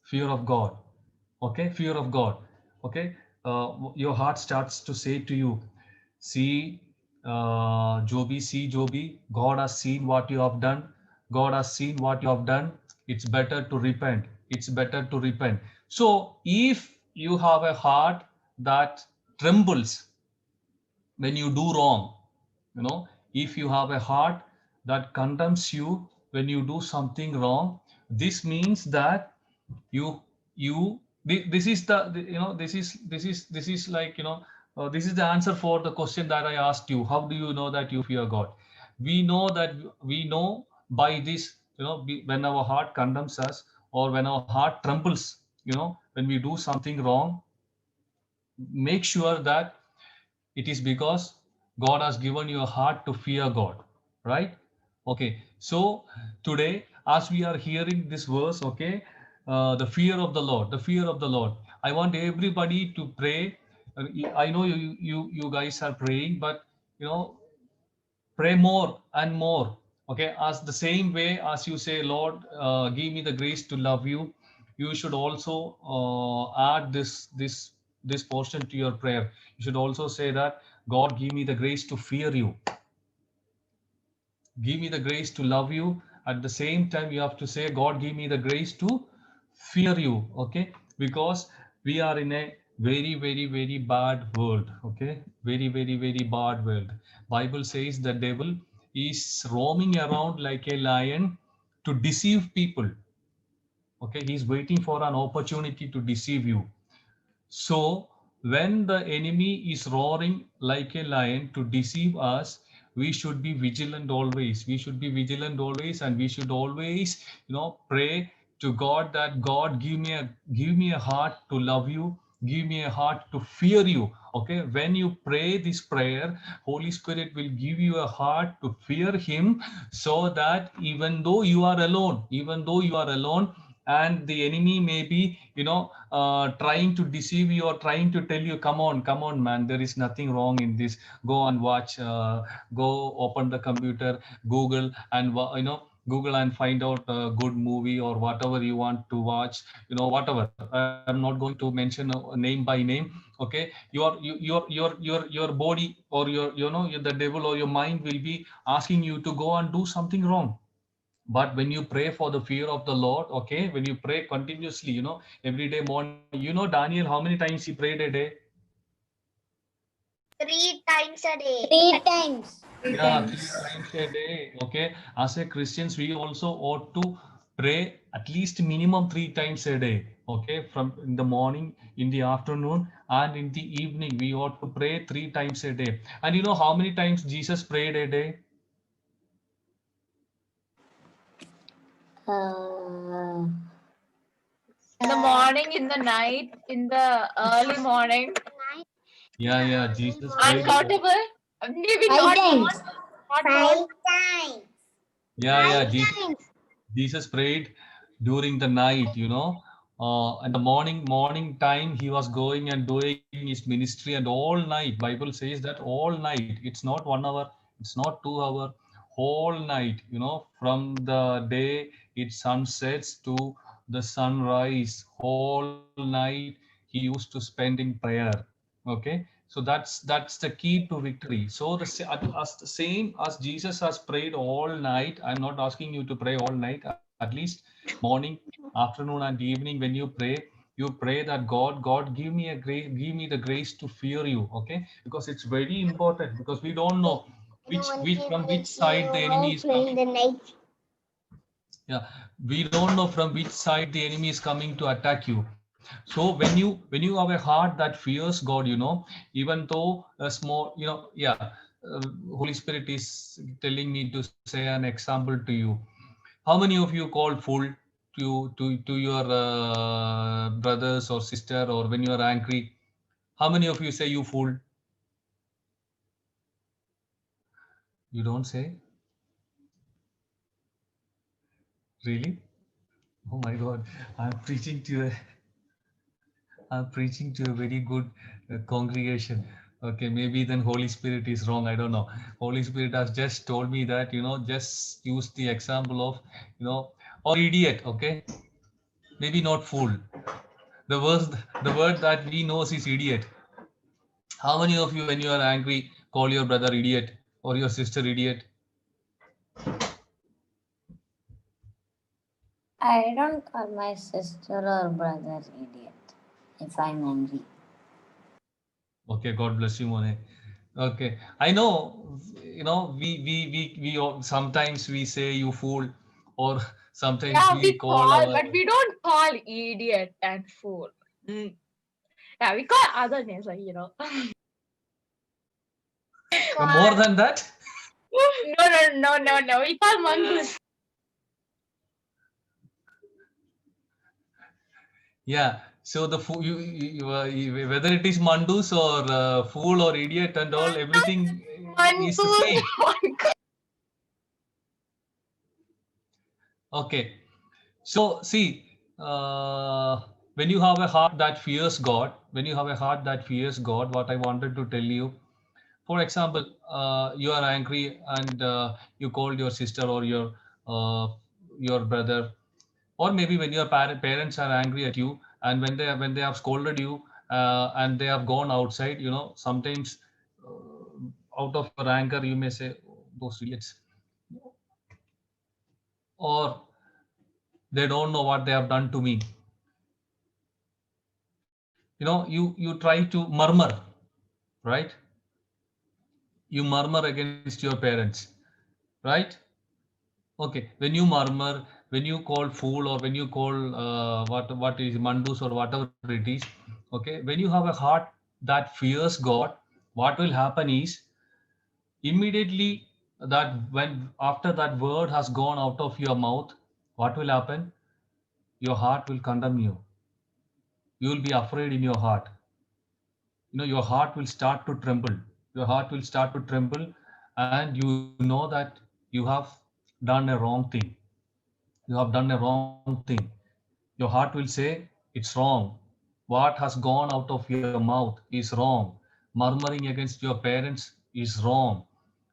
Fear of God. Okay, fear of God. Okay, your heart starts to say to you, see, Joby, God has seen what you have done. God has seen what you have done. It's better to repent. It's better to repent. So if you have a heart that trembles when you do wrong, if you have a heart that condemns you when you do something wrong, this means that you you this is like, this is the answer for the question that I asked you. How do you know that you fear God? We know by this, when our heart condemns us, or when our heart trembles, when we do something wrong, make sure that it is because God has given you a heart to fear God, right? Okay, so today, as we are hearing this verse, okay, the fear of the Lord, the fear of the Lord. I want everybody to pray. I know you guys are praying, but you know, pray more and more. Okay, as the same way as you say, Lord, give me the grace to love you, you should also add this portion to your prayer. You should also say that, God, give me the grace to fear you, give me the grace to love you. At the same time, you have to say, God, give me the grace to fear you. Okay, because we are in a very, very, very bad world. Okay, very, very, very bad world. Bible says the devil is roaming around like a lion to deceive people. Okay, he's waiting for an opportunity to deceive you. So, when the enemy is roaring like a lion to deceive us, we should be vigilant always. We should be vigilant always, and we should always, pray to God that, God, give me a heart to love you, give me a heart to fear you. Okay, when you pray this prayer, Holy Spirit will give you a heart to fear Him, so that even though you are alone, and the enemy may be, trying to deceive you, or trying to tell you, come on man, there is nothing wrong in this, go and watch, go open the computer, google and google and find out a good movie, or whatever you want to watch, whatever. I'm not going to mention name by name. Okay, your body, or the devil or your mind will be asking you to go and do something wrong. But when you pray for the fear of the Lord, okay, when you pray continuously, every day morning, Daniel, how many times he prayed a day? 3 times a day. 3 times. Yeah, 3 times a day. Okay. As a Christians, we also ought to pray at least minimum 3 times a day. Okay. From in the morning, in the afternoon, and in the evening, we ought to pray 3 times a day. And you know how many times Jesus prayed a day? In the morning, in the night, in the early morning. Yeah. Jesus prayed. Uncountable. Maybe 5 not. times. Not 5 times. Yeah. 5 times. Jesus prayed during the night, you know. In the morning time, he was going and doing his ministry, and all night. Bible says that all night. It's not 1 hour, it's not 2 hour, whole night. You know, from the day it sunsets to the sunrise, whole night he used to spend in prayer. Okay, so that's the key to victory. So as the same as Jesus has prayed all night, I'm not asking you to pray all night, at least morning, afternoon, and evening. When you pray that God give me give me the grace to fear you. Okay, because it's very important, because we don't know which from which side the enemy is coming. The night. Yeah, we don't know from which side the enemy is coming to attack you. So when you have a heart that fears God, you know, even though a small, you know, yeah, Holy Spirit is telling me to say an example to you. How many of you call fool to your brothers or sister, or when you are angry? How many of you say you fool? You don't say? Really? Oh my God! I'm preaching to a I'm preaching to a very good congregation. Okay, maybe then Holy Spirit is wrong. I don't know. Holy Spirit has just told me that, you know, just use the example of, you know, or idiot. Okay, maybe not fool. The word that we know is idiot. How many of you, when you are angry, call your brother idiot or your sister idiot? I don't call my sister or brother idiot if I'm angry. Okay, God bless you, Monet. Okay, I know. You know, we all, sometimes we say you fool, or sometimes Yeah, we we call call, our. but we don't call idiot and fool. Yeah, we call other names, like, More than that. No. We call mongoose. Yeah. So the fool, whether it is mandus or fool or idiot and all, everything is the same. Okay. So see, when you have a heart that fears God, what I wanted to tell you, for example, you are angry and you called your sister or your brother, or maybe when your parents are angry at you, and when they have scolded you, and they have gone outside, you know, sometimes out of your anger you may say, "Oh, those idiots," or they don't know what they have done to me. You know, you try to murmur, right? You murmur against your parents, right? Okay, when you murmur, when you call fool, or when you call what is mandus or whatever it is, okay, when you have a heart that fears God, what will happen is, immediately, that when after that word has gone out of your mouth, what will happen? Your heart will condemn you. You will be afraid in your heart. You know, your heart will start to tremble. Your heart will start to tremble, and you know that you have done a wrong thing. You have done a wrong thing. Your heart will say, it's wrong. What has gone out of your mouth is wrong. Murmuring against your parents is wrong.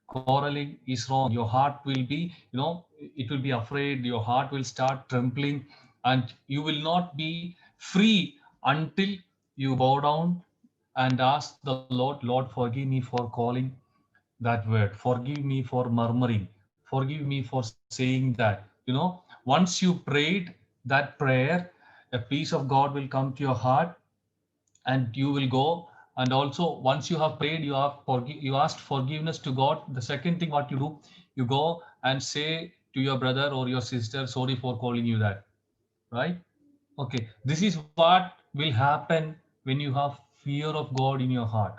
Quarreling is wrong. Your heart will be, you know, it will be afraid. Your heart will start trembling, and you will not be free until you bow down and ask the Lord, forgive me for calling that word. Forgive me for murmuring. Forgive me for saying that. You know, once you prayed that prayer, a peace of God will come to your heart, and you will go And also, once you have prayed, you asked forgiveness to God. The second thing what you do, you go and say to your brother or your sister, sorry for calling you that, right? Okay, this is what will happen when you have fear of God in your heart.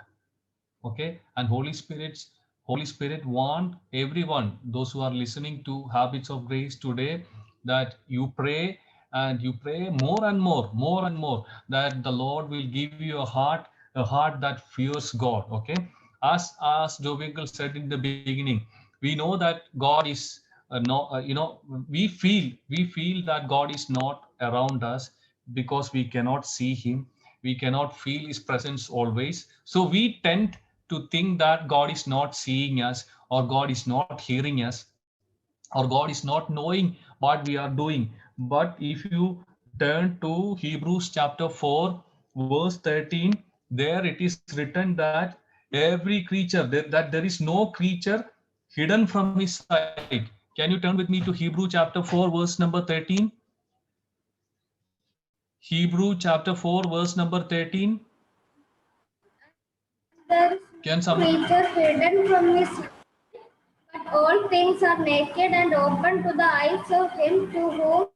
Okay, and Holy Spirit want everyone, those who are listening to Habits of Grace today, that you pray, and you pray more and more, that the Lord will give you a heart that fears God. Okay, as Joe Winkle said in the beginning, we know that God is no, we feel that God is not around us because we cannot see Him, we cannot feel His presence always. So we tend to think that God is not seeing us, or God is not hearing us, or God is not knowing what we are doing. But if you turn to Hebrews chapter 4, verse 13, there it is written that every creature, that there is no creature hidden from His sight. Can you turn with me to Hebrew chapter 4, verse number 13? Hebrew chapter 4, verse number 13. There is Can no someone? creature hidden from his sight, but all things are naked and open to the eyes of him to whom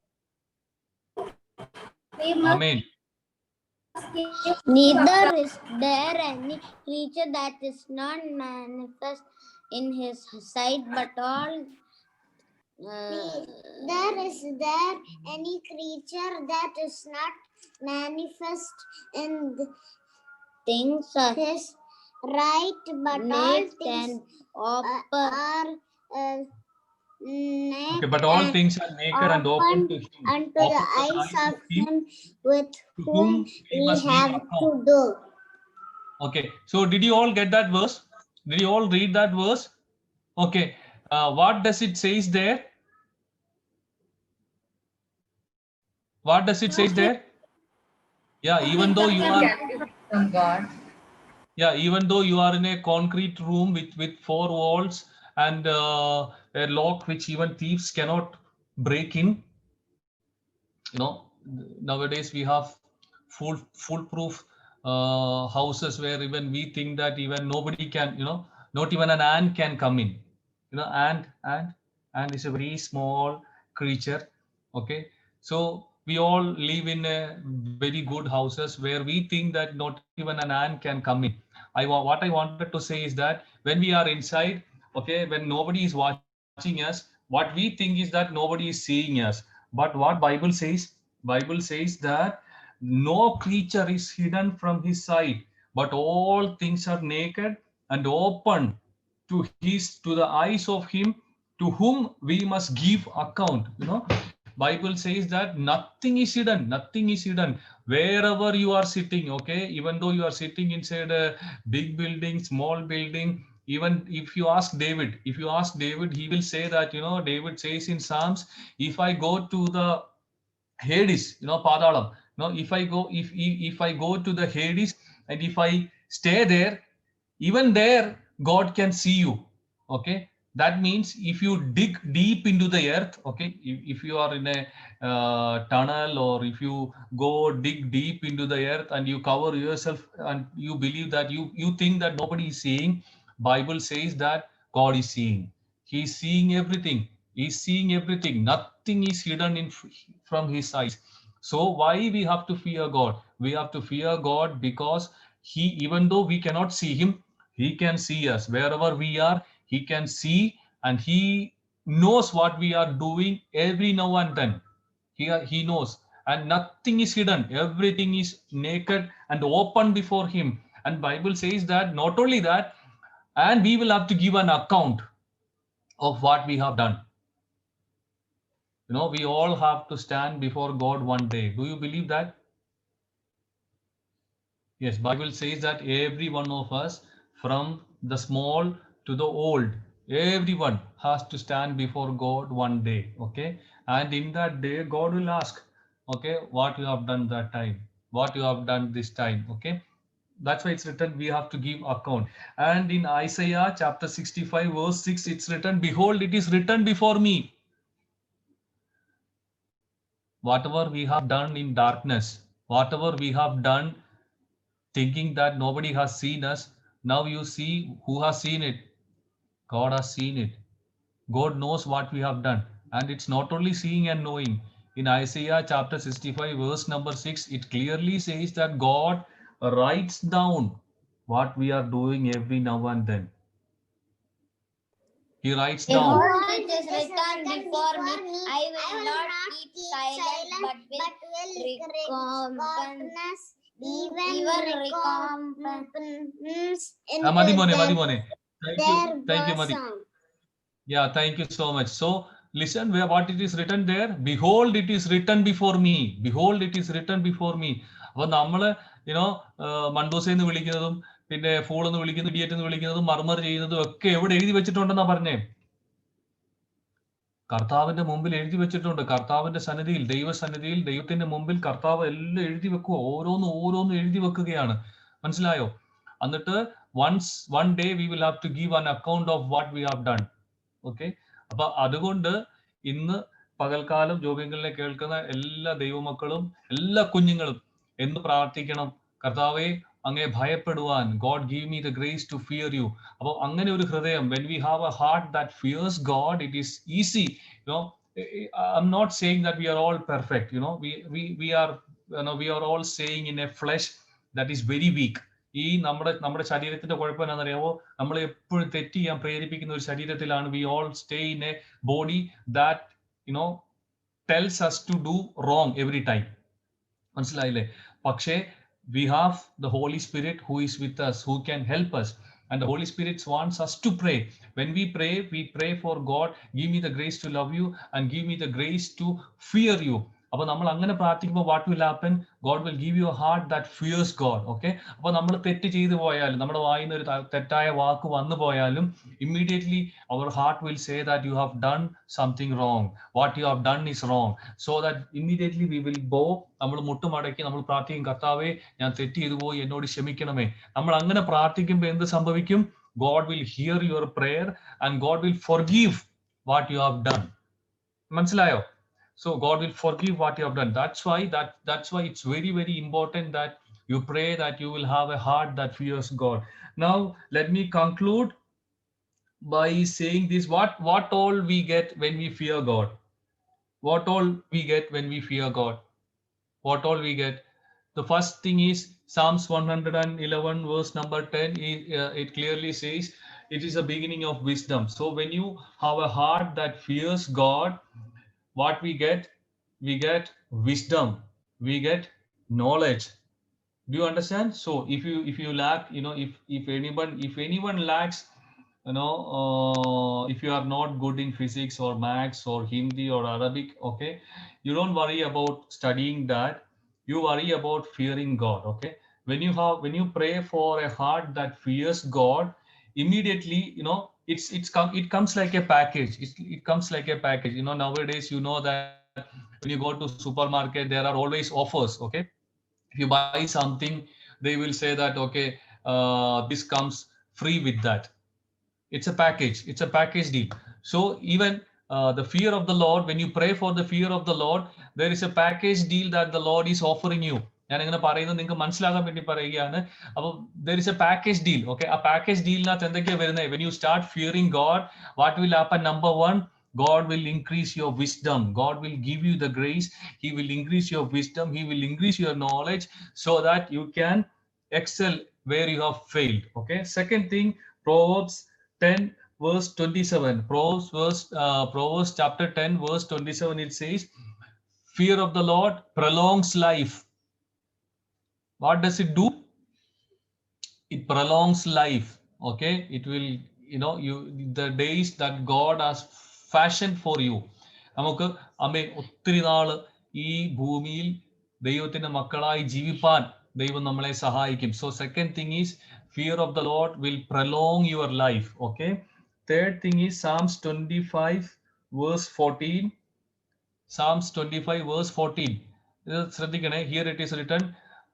we must Amen. give Neither is there any creature that is not manifest in his sight, but all. There is there any creature that is not manifest in the things of his right, but all things are Okay, but all things are naked and open to Him, unto open the to the eyes eyes of of Him him with to whom whom we we must give have account. to do. Okay, so did you all get that verse? Did you all read that verse? Okay, what does it says there? What does it says there? Yeah, even though you are, From God. yeah, even though you are in a concrete room with four walls and a lock which even thieves cannot break in, you know, nowadays we have foolproof houses where even we think that even nobody can, not even an ant can come in. Ant is a very small creature. Okay, so we all live in a very good houses where we think that not even an ant can come in. What I wanted to say is that when we are inside, okay, when nobody is watching us, what we think is that nobody is seeing us. But what Bible says that no creature is hidden from His sight, but all things are naked and open to the eyes of Him to whom we must give account. Bible says that nothing is hidden wherever you are sitting. Okay, even though you are sitting inside a big building, small building, even if you ask David, he will say that, David says in Psalms, if I go to the Hades, Padalam. If I go to the Hades, and if I stay there, even there God can see you. Okay, that means if you dig deep into the earth, okay, if you are in a tunnel, or if you go dig deep into the earth and you cover yourself and you believe that you think that nobody is seeing, Bible says that God is seeing. He's seeing everything. He's seeing everything. Nothing is hidden from His eyes. So why we have to fear God? We have to fear God because He, even though we cannot see Him, He can see us. Wherever we are, He can see, and He knows what we are doing every now and then. He knows, and nothing is hidden. Everything is naked and open before Him. And Bible says that not only that, and we will have to give an account of what we have done. We all have to stand before God one day. Do you believe that? Yes, Bible says that every one of us, from the small to the old, everyone has to stand before God one day. Okay, and in that day, God will ask, okay, what you have done that time, what you have done this time. Okay, that's why it's written we have to give account. And in Isaiah chapter 65 verse 6, it's written, behold, it is written before me, whatever we have done in darkness, whatever we have done thinking that nobody has seen us. Now you see who has seen it. God has seen it. God knows what we have done. And it's not only seeing and knowing. In Isaiah chapter 65, verse number 6, it clearly says that God writes down what we are doing every now and then. He writes down. Behold, it is written before me. I will not keep silent, but will recompense, even recompense Madi into Mone. Thank you, Madi. bosom. Yeah, thank you so much. So listen where what it is written there. Behold, it is written before me. Behold, it is written before me. അപ്പോൾ നമ്മൾ മണ്ടൂസെ എന്ന് വിളിക്കുന്നതും പിന്നെ fool എന്ന് വിളിക്കുന്നതും idiot എന്ന് വിളിക്കുന്നതും മർമർ ചെയ്യുന്നതും ഒക്കെ എവിടെ എഴുതി വെച്ചിട്ടുണ്ടെന്നാ പറഞ്ഞേ? കർത്താവിന്റെ മുമ്പിൽ എഴുതി വെച്ചിട്ടുണ്ട്. കർത്താവിന്റെ സന്നിധിയിൽ, ദൈവസന്നിധിയിൽ, ദൈവത്തിന്റെ മുമ്പിൽ കർത്താവ് എല്ലാം എഴുതി വെക്കുക. ഓരോന്നും എഴുതി വെക്കുകയാണ്. മനസ്സിലായോ? എന്നിട്ട് one day we will have to give an account of what we have done. Okay, അപ്പൊ അതുകൊണ്ട് ഇന്ന് പകൽക്കാലം ജോബിങ്ങളിലെ കേൾക്കുന്ന എല്ലാ ദൈവമക്കളും എല്ലാ കുഞ്ഞുങ്ങളും എന്ന് പ്രാർത്ഥിക്കണം, കർത്താവെ അങ്ങേ ഭയപ്പെടുവാൻ. God give me the grace to fear you. അപ്പോൾ അങ്ങനെ ഒരു ഹൃദയം, when we have a heart that fears God, it is easy. I'm not saying that we are all perfect. We are all saying in a flesh that is very weak. ഈ നമ്മുടെ ശരീരത്തിന്റെ കുഴപ്പം എന്താണെന്നറിയാമോ? നമ്മൾ എപ്പോഴും തെറ്റ് ചെയ്യാൻ പ്രേരിപ്പിക്കുന്ന ഒരു ശരീരത്തിലാണ്. We all stay in a body that tells us to do wrong every time. മനസ്സിലായില്ലേ? പക്ഷേ we have the Holy Spirit who is with us, who can help us, and the Holy Spirit wants us to pray. When we pray for God, give me the grace to love you and give me the grace to fear you. അപ്പോൾ നമ്മൾ അങ്ങനെ പ്രാർത്ഥിക്കുമ്പോൾ what will happen? God will give you a heart that fears God. Okay? അപ്പോൾ നമ്മൾ തെറ്റ് ചെയ്തു പോയാലും, നമ്മുടെ വായിൽ നിന്ന് ഒരു തെറ്റായ വാക്ക് വന്നു പോയാലും, immediately our heart will say that you have done something wrong. What you have done is wrong. So that immediately we will go, നമ്മൾ മുട്ടുമടക്കി നമ്മൾ പ്രാർത്ഥിക്കും, കർത്താവേ ഞാൻ തെറ്റ് ചെയ്തു പോയി, എന്നോട് ക്ഷമിക്കണമേ. നമ്മൾ അങ്ങനെ പ്രാർത്ഥിക്കുമ്പോൾ എന്ത് സംഭവിക്കും? God will hear your prayer and God will forgive what you have done. മനസ്സിലായോ? So God will forgive what you have done. That's why it's very, very important that you pray that you will have a heart that fears God. Now, let me conclude by saying this. What all we get when we fear God? What all we get when we fear God? What all we get? The first thing is Psalms 111 verse number 10. It clearly says it is a beginning of wisdom. So when you have a heart that fears God, what we get wisdom, we get knowledge. Do you understand? So if you lack, if anyone lacks, if you are not good in physics or maths or Hindi or Arabic, okay, you don't worry about studying that. You worry about fearing God. Okay, when you pray for a heart that fears God, immediately it comes like a package. It comes like a package. Nowadays that when you go to supermarket, there are always offers. Okay, if you buy something, they will say that okay, this comes free with that. It's a package deal. So even the fear of the Lord, when you pray for the fear of the Lord, there is a package deal that the Lord is offering you. ഞാൻ ഇങ്ങനെ പറയുന്നത് നിങ്ങൾക്ക് മനസ്സിലാകാൻ വേണ്ടി പറയുകയാണ്. അപ്പോൾ there is a package deal. Okay, ആ package dealനകത്ത് എന്തൊക്കെയാണ് വരുന്നത്? When you start fearing God, what will happen? Number one, God will increase your wisdom. God will give you the grace. He will increase your wisdom. He will increase your knowledge so that you can excel where you have failed. Okay. Second thing, Proverbs 10 verse 27. Proverbs chapter 10 verse 27. It says, "Fear of the Lord prolongs life." What does it do? It prolongs life. Okay. It will, the days that God has fashioned for you. നമുക്ക് ഒത്തിരി നാള് ഈ ഭൂമിയിൽ ദൈവത്തിന്റെ മക്കളായി ജീവിപ്പാൻ ദൈവം നമ്മളെ സഹായിക്കും. So second thing is fear of the Lord will prolong your life. Okay. Third thing is Psalms 25 verse 14. Psalms 25 verse 14. ശ്രദ്ധിക്കണേ. Here it is written,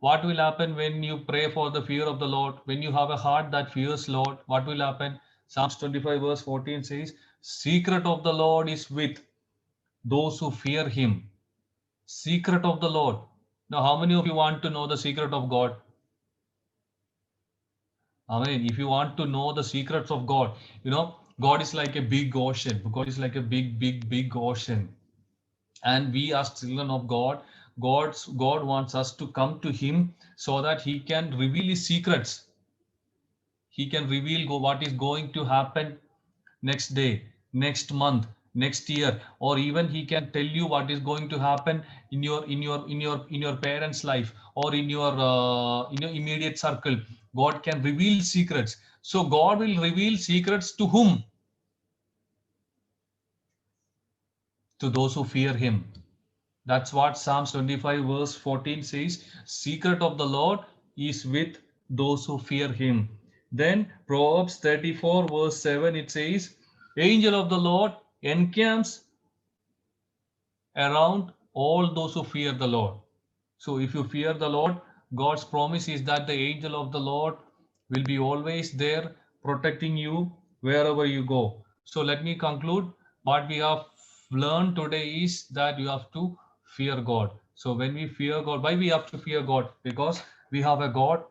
what will happen when you pray for the fear of the Lord? When you have a heart that fears Lord, what will happen? Psalms 25 verse 14 says, secret of the Lord is with those who fear him. Secret of the Lord. Now, how many of you want to know the secret of God? Amen. If you want to know the secrets of God, God is like a big ocean. God is like a big ocean. And we as children of God, God wants us to come to Him so that He can reveal His secrets. He can reveal what is going to happen next day, next month, next year, or even He can tell you what is going to happen in your parents' life, or in your immediate circle. God can reveal secrets. So God will reveal secrets to whom? To those who fear Him. That's what Psalms 25 verse 14 says. Secret of the Lord is with those who fear Him. Then Proverbs 34 verse 7, it says, angel of the Lord encamps around all those who fear the Lord. So if you fear the Lord, God's promise is that the angel of the Lord will be always there protecting you wherever you go. So let me conclude. What we have learned today is that you have to fear God. So when we fear God, why we have to fear God? Because we have a God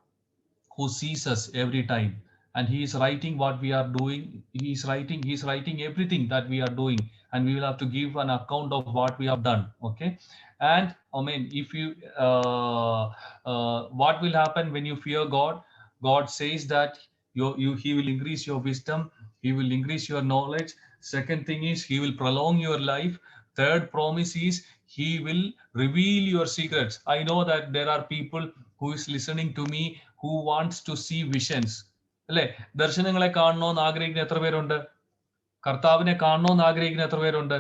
who sees us every time, and He is writing what we are doing. He's writing everything that we are doing, and we will have to give an account of what we have done. Okay. And I mean, if you what will happen when you fear God? God says that He will increase your wisdom, He will increase your knowledge. Second thing is, He will prolong your life. Third promise is, He will reveal your secrets. I know that there are people who is listening to me who wants to see visions. അല്ലെ? ദർശനങ്ങളെ കാണണമെന്ന് ആഗ്രഹിക്കുന്ന എത്ര പേരുണ്ട്? കർത്താവിനെ കാണണമെന്ന് ആഗ്രഹിക്കുന്ന എത്ര പേരുണ്ട്?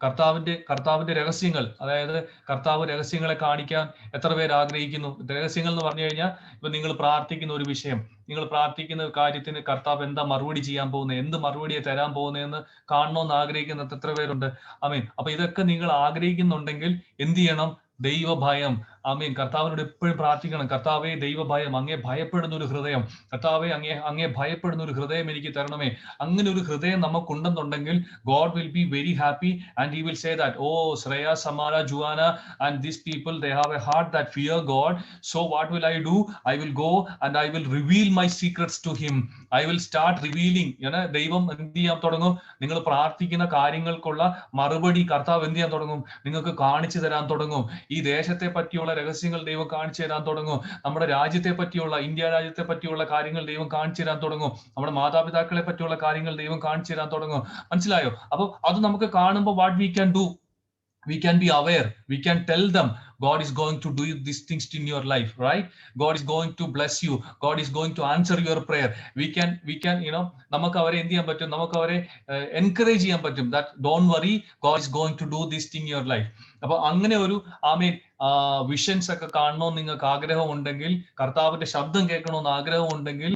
കർത്താവിന്റെ രഹസ്യങ്ങൾ, അതായത് കർത്താവ് രഹസ്യങ്ങളെ കാണിക്കാൻ എത്ര പേര് ആഗ്രഹിക്കുന്നു? രഹസ്യങ്ങൾ എന്ന് പറഞ്ഞു കഴിഞ്ഞാൽ, ഇപ്പൊ നിങ്ങൾ പ്രാർത്ഥിക്കുന്ന ഒരു വിഷയം, നിങ്ങൾ പ്രാർത്ഥിക്കുന്ന കാര്യത്തിന് കർത്താവ് എന്താ മറുപടി ചെയ്യാൻ പോകുന്നത്, എന്ത് മറുപടിയെ തരാൻ പോകുന്നതെന്ന് കാണണമെന്ന് ആഗ്രഹിക്കുന്ന എത്ര പേരുണ്ട്? ആമേൻ. അപ്പൊ ഇതൊക്കെ നിങ്ങൾ ആഗ്രഹിക്കുന്നുണ്ടെങ്കിൽ എന്ത് ചെയ്യണം? ദൈവഭയം. ആമേൻ. കർത്താവിനോട് എപ്പോഴും പ്രാർത്ഥിക്കണം. കർത്താവേ, ദൈവഭയം, അങ്ങേ ഭയപ്പെടുന്ന ഒരു ഹൃദയം, കർത്താവേ, അങ്ങേ ഭയപ്പെടുന്ന ഒരു ഹൃദയം എനിക്ക് തരണമേ. അങ്ങനെ ഒരു ഹൃദയം നമുക്കുണ്ടെന്നുണ്ടെങ്കിൽ God will be very happy, and He will say that, oh, Shreya, Samara, Juana, and these people, they have a heart that fear God. So what will I do? I will go and I will reveal my secrets to him. I will start revealing. ദൈവം എന്ത് ചെയ്യാൻ തുടങ്ങും? നിങ്ങൾ പ്രാർത്ഥിക്കുന്ന കാര്യങ്ങൾക്കുള്ള മറുപടി കർത്താവ് എന്ത് ചെയ്യാൻ തുടങ്ങും? നിങ്ങൾക്ക് കാണിച്ചു തരാൻ തുടങ്ങും. ഈ ദേശത്തെ പറ്റിയുള്ള രഹസ്യങ്ങൾ ദൈവം കാണിച്ചു തരാൻ തുടങ്ങും. നമ്മുടെ രാജ്യത്തെ പറ്റിയുള്ള, ഇന്ത്യ രാജ്യത്തെ പറ്റിയുള്ള കാര്യങ്ങൾ ദൈവം കാണിച്ചു തരാൻ തുടങ്ങും. നമ്മുടെ മാതാപിതാക്കളെ പറ്റിയുള്ള കാര്യങ്ങൾ ദൈവം കാണിച്ചു തരാൻ തുടങ്ങും. മനസ്സിലായോ? അപ്പൊ അത് നമുക്ക് കാണുമ്പോൾ what we can do, we can be aware, we can tell them, God is going to do these things in your life, right? God is going to bless you, God is going to answer your prayer. We can നമുക്ക് അവരെ എന്ത് ചെയ്യാൻ പറ്റും? നമുക്ക് അവരെ encourage ചെയ്യാൻ പറ്റും, that don't worry, God is going to do this thing in your life. അപ്പൊ അങ്ങനെ ഒരു വിഷൻസ് ഒക്കെ കാണണമെന്ന് നിങ്ങൾക്ക് ആഗ്രഹം ഉണ്ടെങ്കിൽ, കർത്താവിന്റെ ശബ്ദം കേൾക്കണമെന്ന് ആഗ്രഹം ഉണ്ടെങ്കിൽ,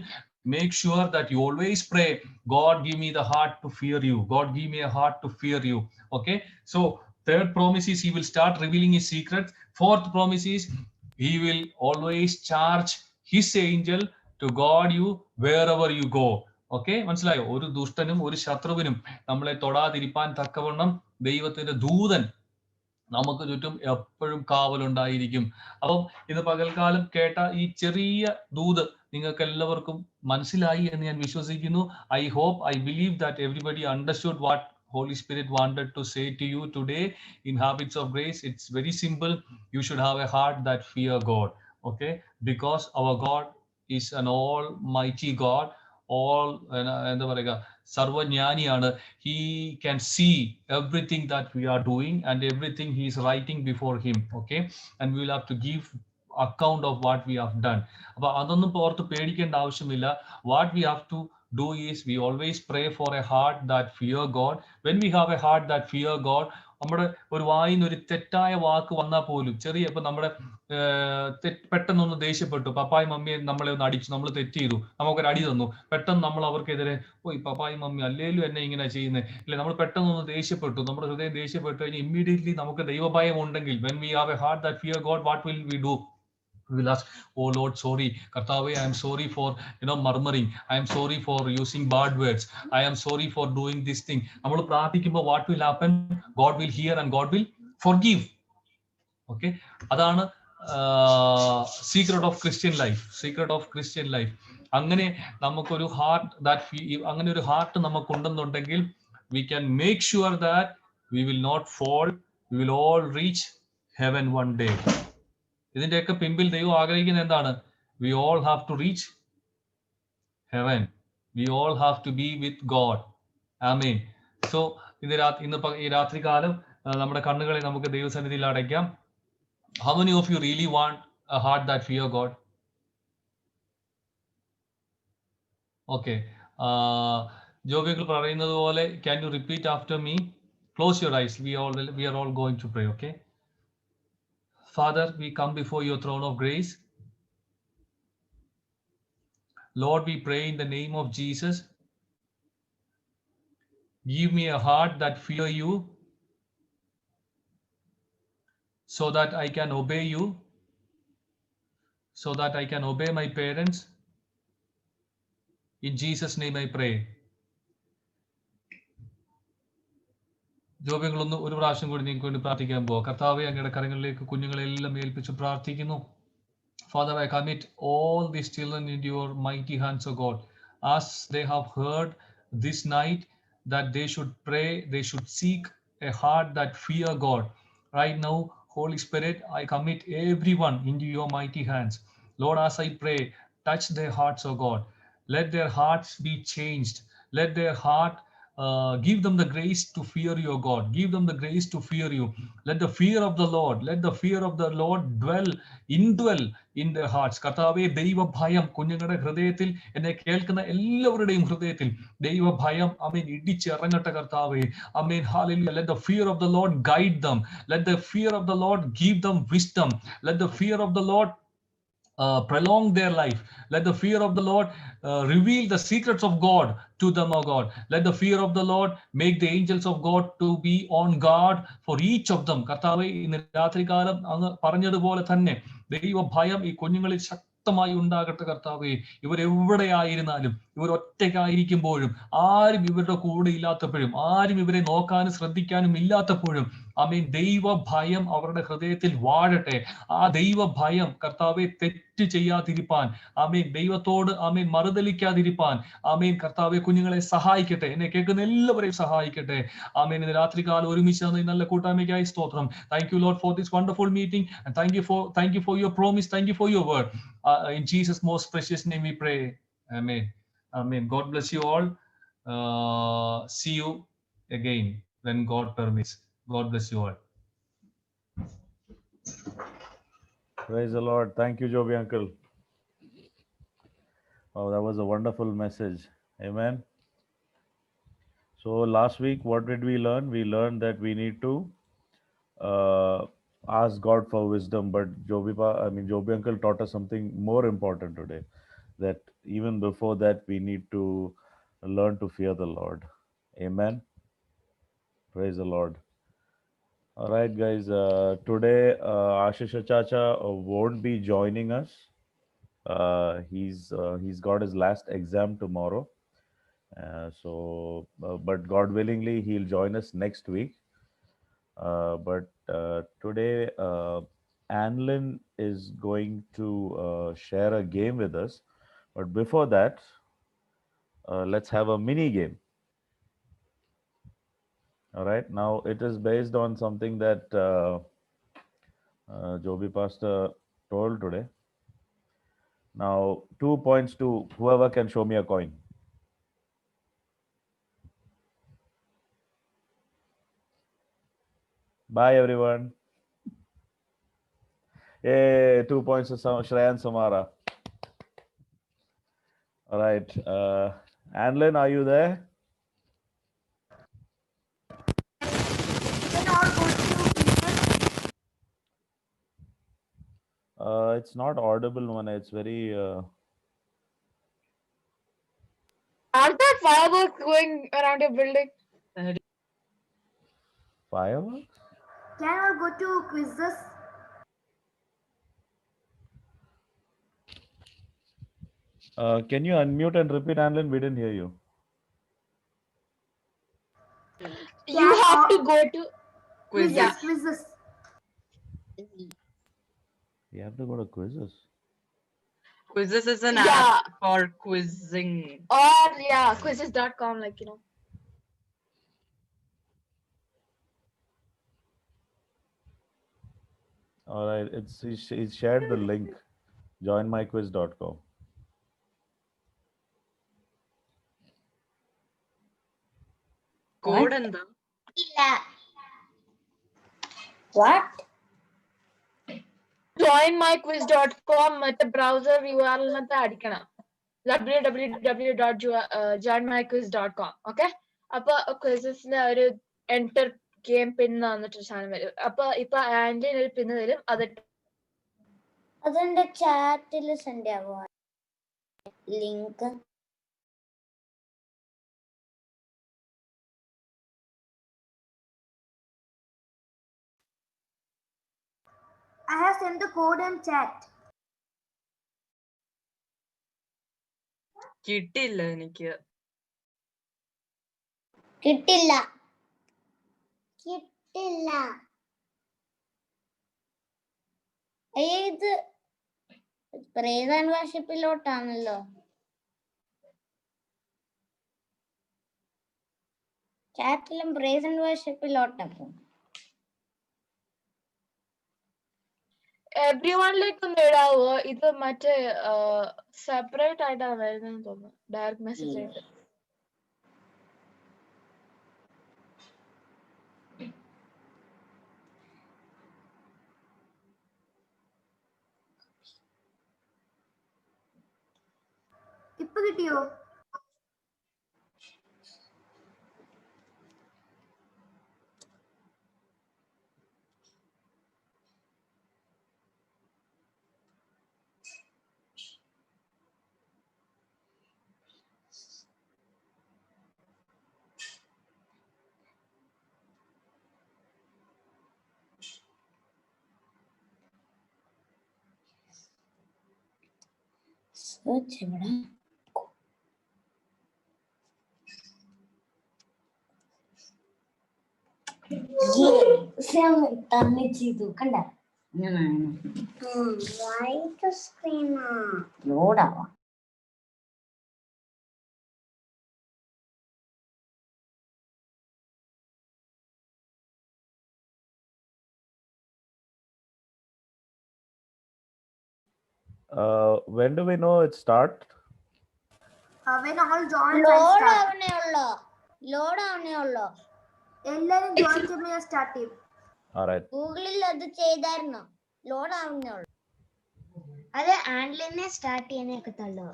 make sure that you always pray, God give me the heart to fear you, God give me a heart to fear you. Okay, so third promise is, He will start revealing His secrets. Fourth promise is, He will always charge His angel to guard you wherever you go. Okay, മനസ്സിലായോ? ഒരു ദുഷ്ടനും ഒരു ശത്രുവിനും നമ്മളെ തൊടാതിരിപ്പാൻ തക്കവണ്ണം ദൈവത്തിന്റെ ദൂതൻ നമുക്ക് ചുറ്റും എപ്പോഴും കാവലുണ്ടായിരിക്കും. അപ്പം ഇന്ന് പകൽക്കാലം കേട്ട ഈ ചെറിയ ദൂത് നിങ്ങൾക്ക് എല്ലാവർക്കും മനസ്സിലായി എന്ന് ഞാൻ വിശ്വസിക്കുന്നു. I hope, I believe that everybody understood what Holy Spirit wanted to say to you today in Habits of Grace. It's very simple. You should have a heart that fear God. Okay, because our God is an almighty God. എന്താ പറയുക, സർവജ്ഞാനിയാണ്. He can see everything that we are doing and everything He is writing before Him. Okay, and we will have to give account of what we have done. അപ്പൊ അതൊന്നും ഓർത്ത് പേടിക്കേണ്ട ആവശ്യമില്ല. What we have to do is, we always pray for a heart that fear God. When we have a heart that fear God, നമ്മുടെ ഒരു വായിന്ന് ഒരു തെറ്റായ വാക്ക് വന്നാൽ പോലും, ചെറിയ ഇപ്പൊ നമ്മുടെ പെട്ടെന്നൊന്ന് ദേഷ്യപ്പെട്ടു, പപ്പായും മമ്മിയും നമ്മളെ ഒന്ന് അടിച്ചു, നമ്മൾ തെറ്റ് ചെയ്തു, നമുക്കൊരു അടി തന്നു, പെട്ടെന്ന് നമ്മൾ അവർക്കെതിരെ, ഓ പപ്പായും മമ്മി അല്ലേലും എന്നെ ഇങ്ങനെ ചെയ്യുന്നത്, അല്ലെ, നമ്മൾ പെട്ടെന്നൊന്ന് ദേഷ്യപ്പെട്ടു, നമ്മുടെ ഹൃദയം ദേഷ്യപ്പെട്ടു കഴിഞ്ഞാൽ ഇമ്മീഡിയറ്റ്ലി നമുക്ക് ദൈവഭയം ഉണ്ടെങ്കിൽ, when we have a heart that fear God, what will we do? We will ask, oh Lord, sorry, Kartave, I am sorry for murmuring, I am sorry for using bad words, I am sorry for doing this thing. നമ്മൾ പ്രാർത്ഥിക്കുമ്പോൾ what will happen? God will hear and God will forgive. Okay, അതാണ് secret of Christian life. Secret of Christian life. അങ്ങനെ നമുക്കൊരു heart that അങ്ങനെ ഒരു heart നമുക്കുണ്ടെന്നുണ്ടെങ്കിൽ we can make sure that we will not fall, we will all reach heaven one day. ഇതിന്റെയൊക്കെ പിമ്പിൽ ദൈവം ആഗ്രഹിക്കുന്നത് എന്താണ്? We all have to reach heaven. We all have to be with God. Amen. So ഇന്ന് ഈ രാത്രികാലം നമ്മുടെ കണ്ണുകളെ നമുക്ക് ദൈവസന്നിധിയിൽ അടയ്ക്കാം. How many of you really want a heart that fear God? Okay. ജോബികൾ പറയുന്നത് പോലെ can you repeat after me? Close your eyes. We are all going to pray. Okay. Father, we come before your throne of grace. Lord, we pray in the name of Jesus. Give me a heart that fear you, so that I can obey you, so that I can obey my parents. In Jesus' name I pray. ജോബികളൊന്ന് ഒരു പ്രാവശ്യം കൂടി നിങ്ങൾക്ക് വേണ്ടി പ്രാർത്ഥിക്കാൻ പോവാം. കർത്താവേ, അങ്ങയുടെ കരങ്ങളിലേക്ക് കുഞ്ഞുങ്ങളെല്ലാം ഏൽപ്പിച്ച് പ്രാർത്ഥിക്കുന്നു. Father, I commit all these children into your mighty hands, O God. As they have heard this night that they should pray, they should seek a heart that fear God. Right now, Holy Spirit, I commit everyone into your mighty hands. Lord, as I pray, touch their hearts, O God. Let their hearts be changed. Let their heart give them the grace to fear your God. Give them the grace to fear you. Let the fear of the Lord indwell in their hearts. കർത്താവേ, ദൈവഭയം കുഞ്ഞുങ്ങളുടെ ഹൃദയത്തിൽ, എന്നെ കേൾക്കുന്ന എല്ലാവരുടെയും ഹൃദയത്തിൽ ദൈവഭയം ആമേൻ ഇടിച്ചിറങ്ങട്ടെ കർത്താവേ. ആമേൻ. Hallelujah. Let the fear of the Lord guide them. Let the fear of the Lord give them wisdom. Let the fear of the Lord prolong their life. Let the fear of the Lord reveal the secrets of God to them, O God. Let the fear of the Lord make the angels of God to be on guard for each of them. കർത്താവേ, ഇന്ന് രാത്രികാലം അങ്ങ് പറഞ്ഞതുപോലെ തന്നെ ദൈവഭയം ഈ കുഞ്ഞുങ്ങളിൽ ശക്തമായി ഉണ്ടാകട്ടെ കർത്താവേ. ഇവരെവിടെയായിരുന്നാലും, ഇവർ ഒറ്റയ്ക്കായിരിക്കുമ്പോഴും, ആരും ഇവരുടെ കൂടെ ഇല്ലാത്തപ്പോഴും, ആരും ഇവരെ നോക്കാനും ശ്രദ്ധിക്കാനും ഇല്ലാത്തപ്പോഴും, ആമേൻ, ദൈവഭയം അവരുടെ ഹൃദയത്തിൽ വാഴട്ടെ. ആ ദൈവഭയം കർത്താവെ തെറ്റ് ചെയ്യാതിരിപ്പാൻ, ആമേൻ, ദൈവത്തോട് ആമേൻ മറുതലിക്കാതിരിപ്പാൻ, ആമേൻ, കർത്താവെ കുഞ്ഞുങ്ങളെ സഹായിക്കട്ടെ. എന്നെ കേൾക്കുന്ന എല്ലാവരെയും സഹായിക്കട്ടെ. ആമേൻ. ഇന്ന് രാത്രികാലം ഒരുമിച്ച് ഈ നല്ല കൂട്ടായ്മയ്ക്കായി സ്തോത്രം. Thank you, Lord, for this wonderful meeting, and thank you for your promise. Thank you for your word. In Jesus' most precious name we pray. Amen. Amen. God bless you all. See you again when God permits. God bless you all. Praise the Lord. Thank you, Joby uncle. Oh, that was a wonderful message. Amen. So last week, what did we learn? We learned that we need to ask God for wisdom. But Joby uncle taught us something more important today. That even before that, we need to learn to fear the Lord. Amen. Praise the Lord. All right, guys. Today, Ashish Chacha won't be joining us. He's got his last exam tomorrow. But God willingly, he'll join us next week. But today, Anlin is going to share a game with us. But before that, let's have a mini game. All right. Now it is based on something that Joby Pastor told today. Now 2 points to whoever can show me a coin. Bye everyone. Hey, 2 points to Shreyan Samara. All right. Anlin, are you there? It's not audible, man. It's very. Aren't there fireworks going around your building? Fireworks? Can I go to quizzes? Can you unmute and repeat, Anlin? We didn't hear you. You have to go to Quizzes. Yeah. Quizzes. You have to go to quizzes. Quizzes is an Yeah. app for quizzing. Or yeah, quizzes.com, like All right, he shared the link. Joinmyquiz.com. Code and the What? joinmyquiz.com മറ്റേ browser URL അടിക്കണം www.joinmyquiz.com. Okay, അപ്പൊ ക്വിസസിന് ഒരു enter game പിൻ വന്നിട്ടൊരു സാധനം വരും. അപ്പൊ ഇപ്പൊ ആന്റിന് ഒരു പിന്ന് തരും. അതെന്റെ ചാറ്റിൽ സെൻഡ് ആവുക link. I have sent the code in chat. കിട്ടില്ല എനിക്ക്. കിട്ടില്ല. ഇത് പ്രൈസ് ആൻഡ് വർഷിപ്പിലോട്ടാണല്ലോ. ചാറ്റിലും പ്രൈസ് ആൻഡ് വർഷിപ്പിലോട്ടപ്പോ എവ്രിവണിലേക്ക് ഒന്ന് ഇടാവോ? ഇത് മറ്റേ സെപ്പറേറ്റ് ആയിട്ടാണ് വരുന്നതെന്ന് തോന്നുന്നു, ഡയറക്റ്റ് മെസ്സേജ് ആയിട്ട്. ഇപ്പൊ കിട്ടിയോ? തന്നെ ചെയ്തു കണ്ട ലോഡാവാം. When do we know it start? When all join load ആവണേ ഉള്ളോ. എല്ലാരും ജോയിൻ ചെയ്യുമ്പോൾ ഞാൻ സ്റ്റാർട്ട് ചെയ്യും. All right. ഗൂഗിളിൽ അത് ചെയ്തായിരുന്നോ? ലോഡ് ആവുന്നേ ഉള്ളു. അത് ആൻഡ്ലിനെ സ്റ്റാർട്ട് ചെയ്യാനൊക്കെ തള്ളു.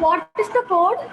What is the code?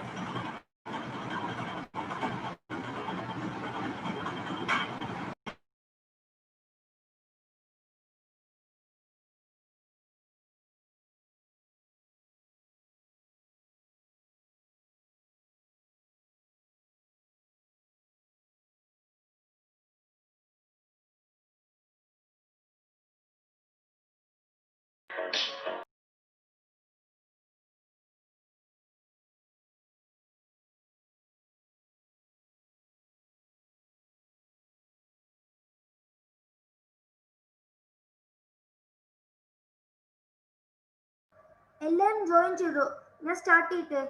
എല്ലാരും ജോയിൻ ചെയ്തു. ഞാൻ സ്റ്റാർട്ട് ചെയ്തിട്ട്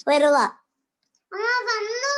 വരുക വന്നു.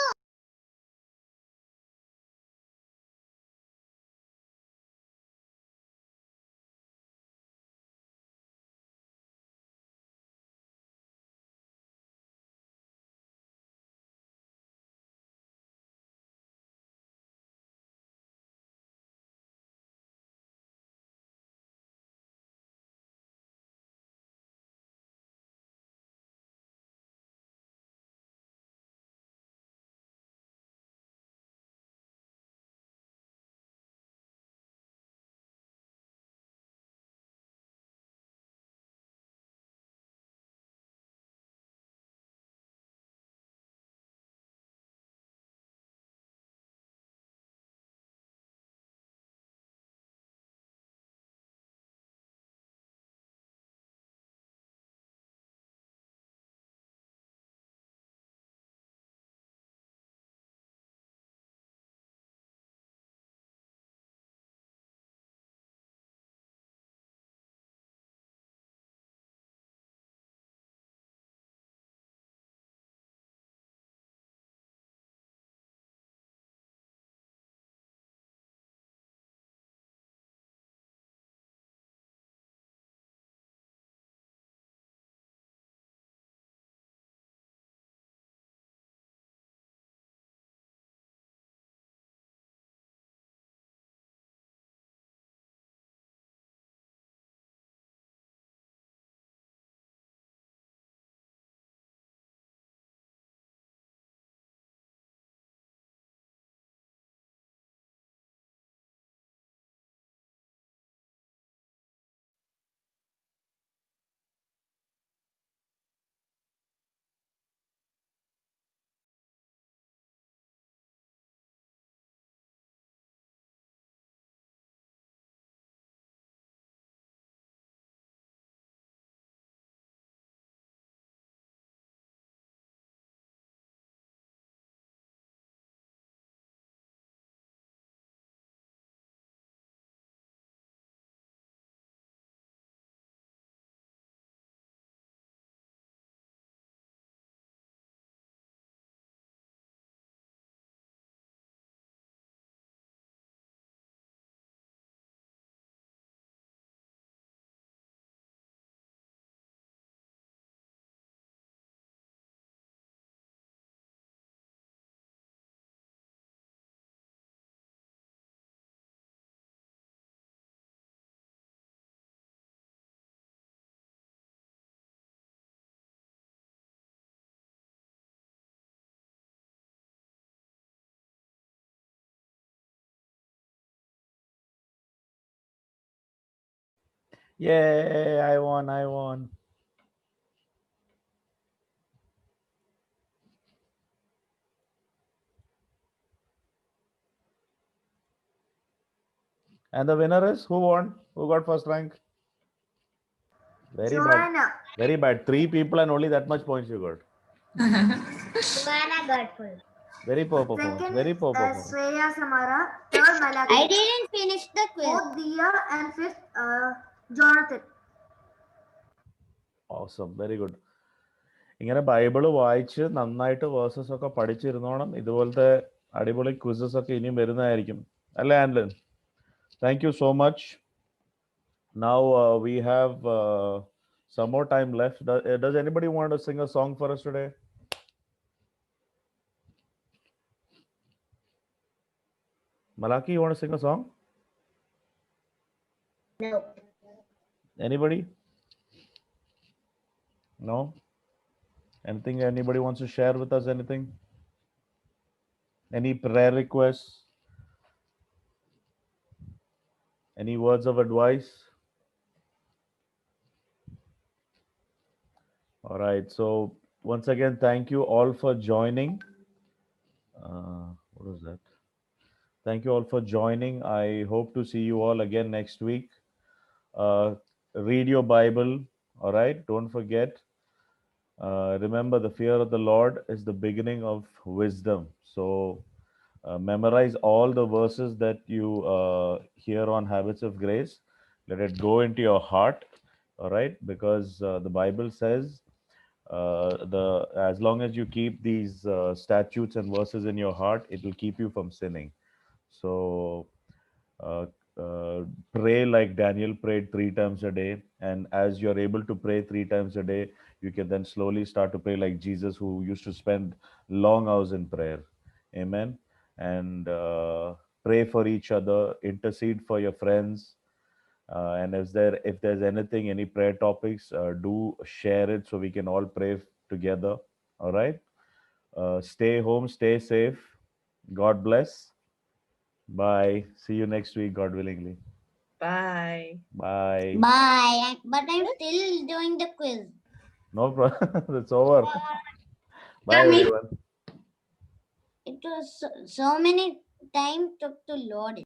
Yay, I won, I won. And the winner is who won? Who got first rank? Very bad. Joanna. Very bad. 3 people and only that much points you got. Joanna got full. Very poor performance. Second Very is poor performance. Shreya Samara. Third Malaki. I didn't finish the quiz. Fourth Dia and fifth Jonathan. Awesome. Very good. ഇങ്ങനെ Bible വായിച്ച് നന്നായിട്ട് versus ഒക്കെ പഠിച്ചിരുന്നോണം. ഇതുപോലത്തെ അടിപൊളി quizzes ഒക്കെ ഇനിയും വരുന്നതായിരിക്കും അല്ലേ ആൻലൻ? Thank you so much. Now we have some more time left. Does anybody want to sing a song for us today? Malaki, you want to sing a song? No. Anybody? No? Anything anybody wants to share with us? Anything? Any prayer requests? Any words of advice? All right. So once again, thank you all for joining. What was that? Thank you all for joining. I hope to see you all again next week. Read your Bible. All right. Don't forget. Remember, the fear of the Lord is the beginning of wisdom. So memorize all the verses that you hear on Habits of Grace. Let it go into your heart All right, because the Bible says the as long as you keep these statutes and verses in your heart, it will keep you from sinning. So uh, uh, pray like Daniel prayed 3 times a day, and as you're able to pray 3 times a day, you can then slowly start to pray like Jesus, who used to spend long hours in prayer. Amen. And pray for each other, intercede for your friends, and if there's anything, any prayer topics, do share it so we can all pray together. All right. Stay home, stay safe. God bless. Bye. See you next week, God willingly. Bye. Bye. Bye. But I'm still doing the quiz. No problem. It's over. Bye, everyone. It was so many time took to load it.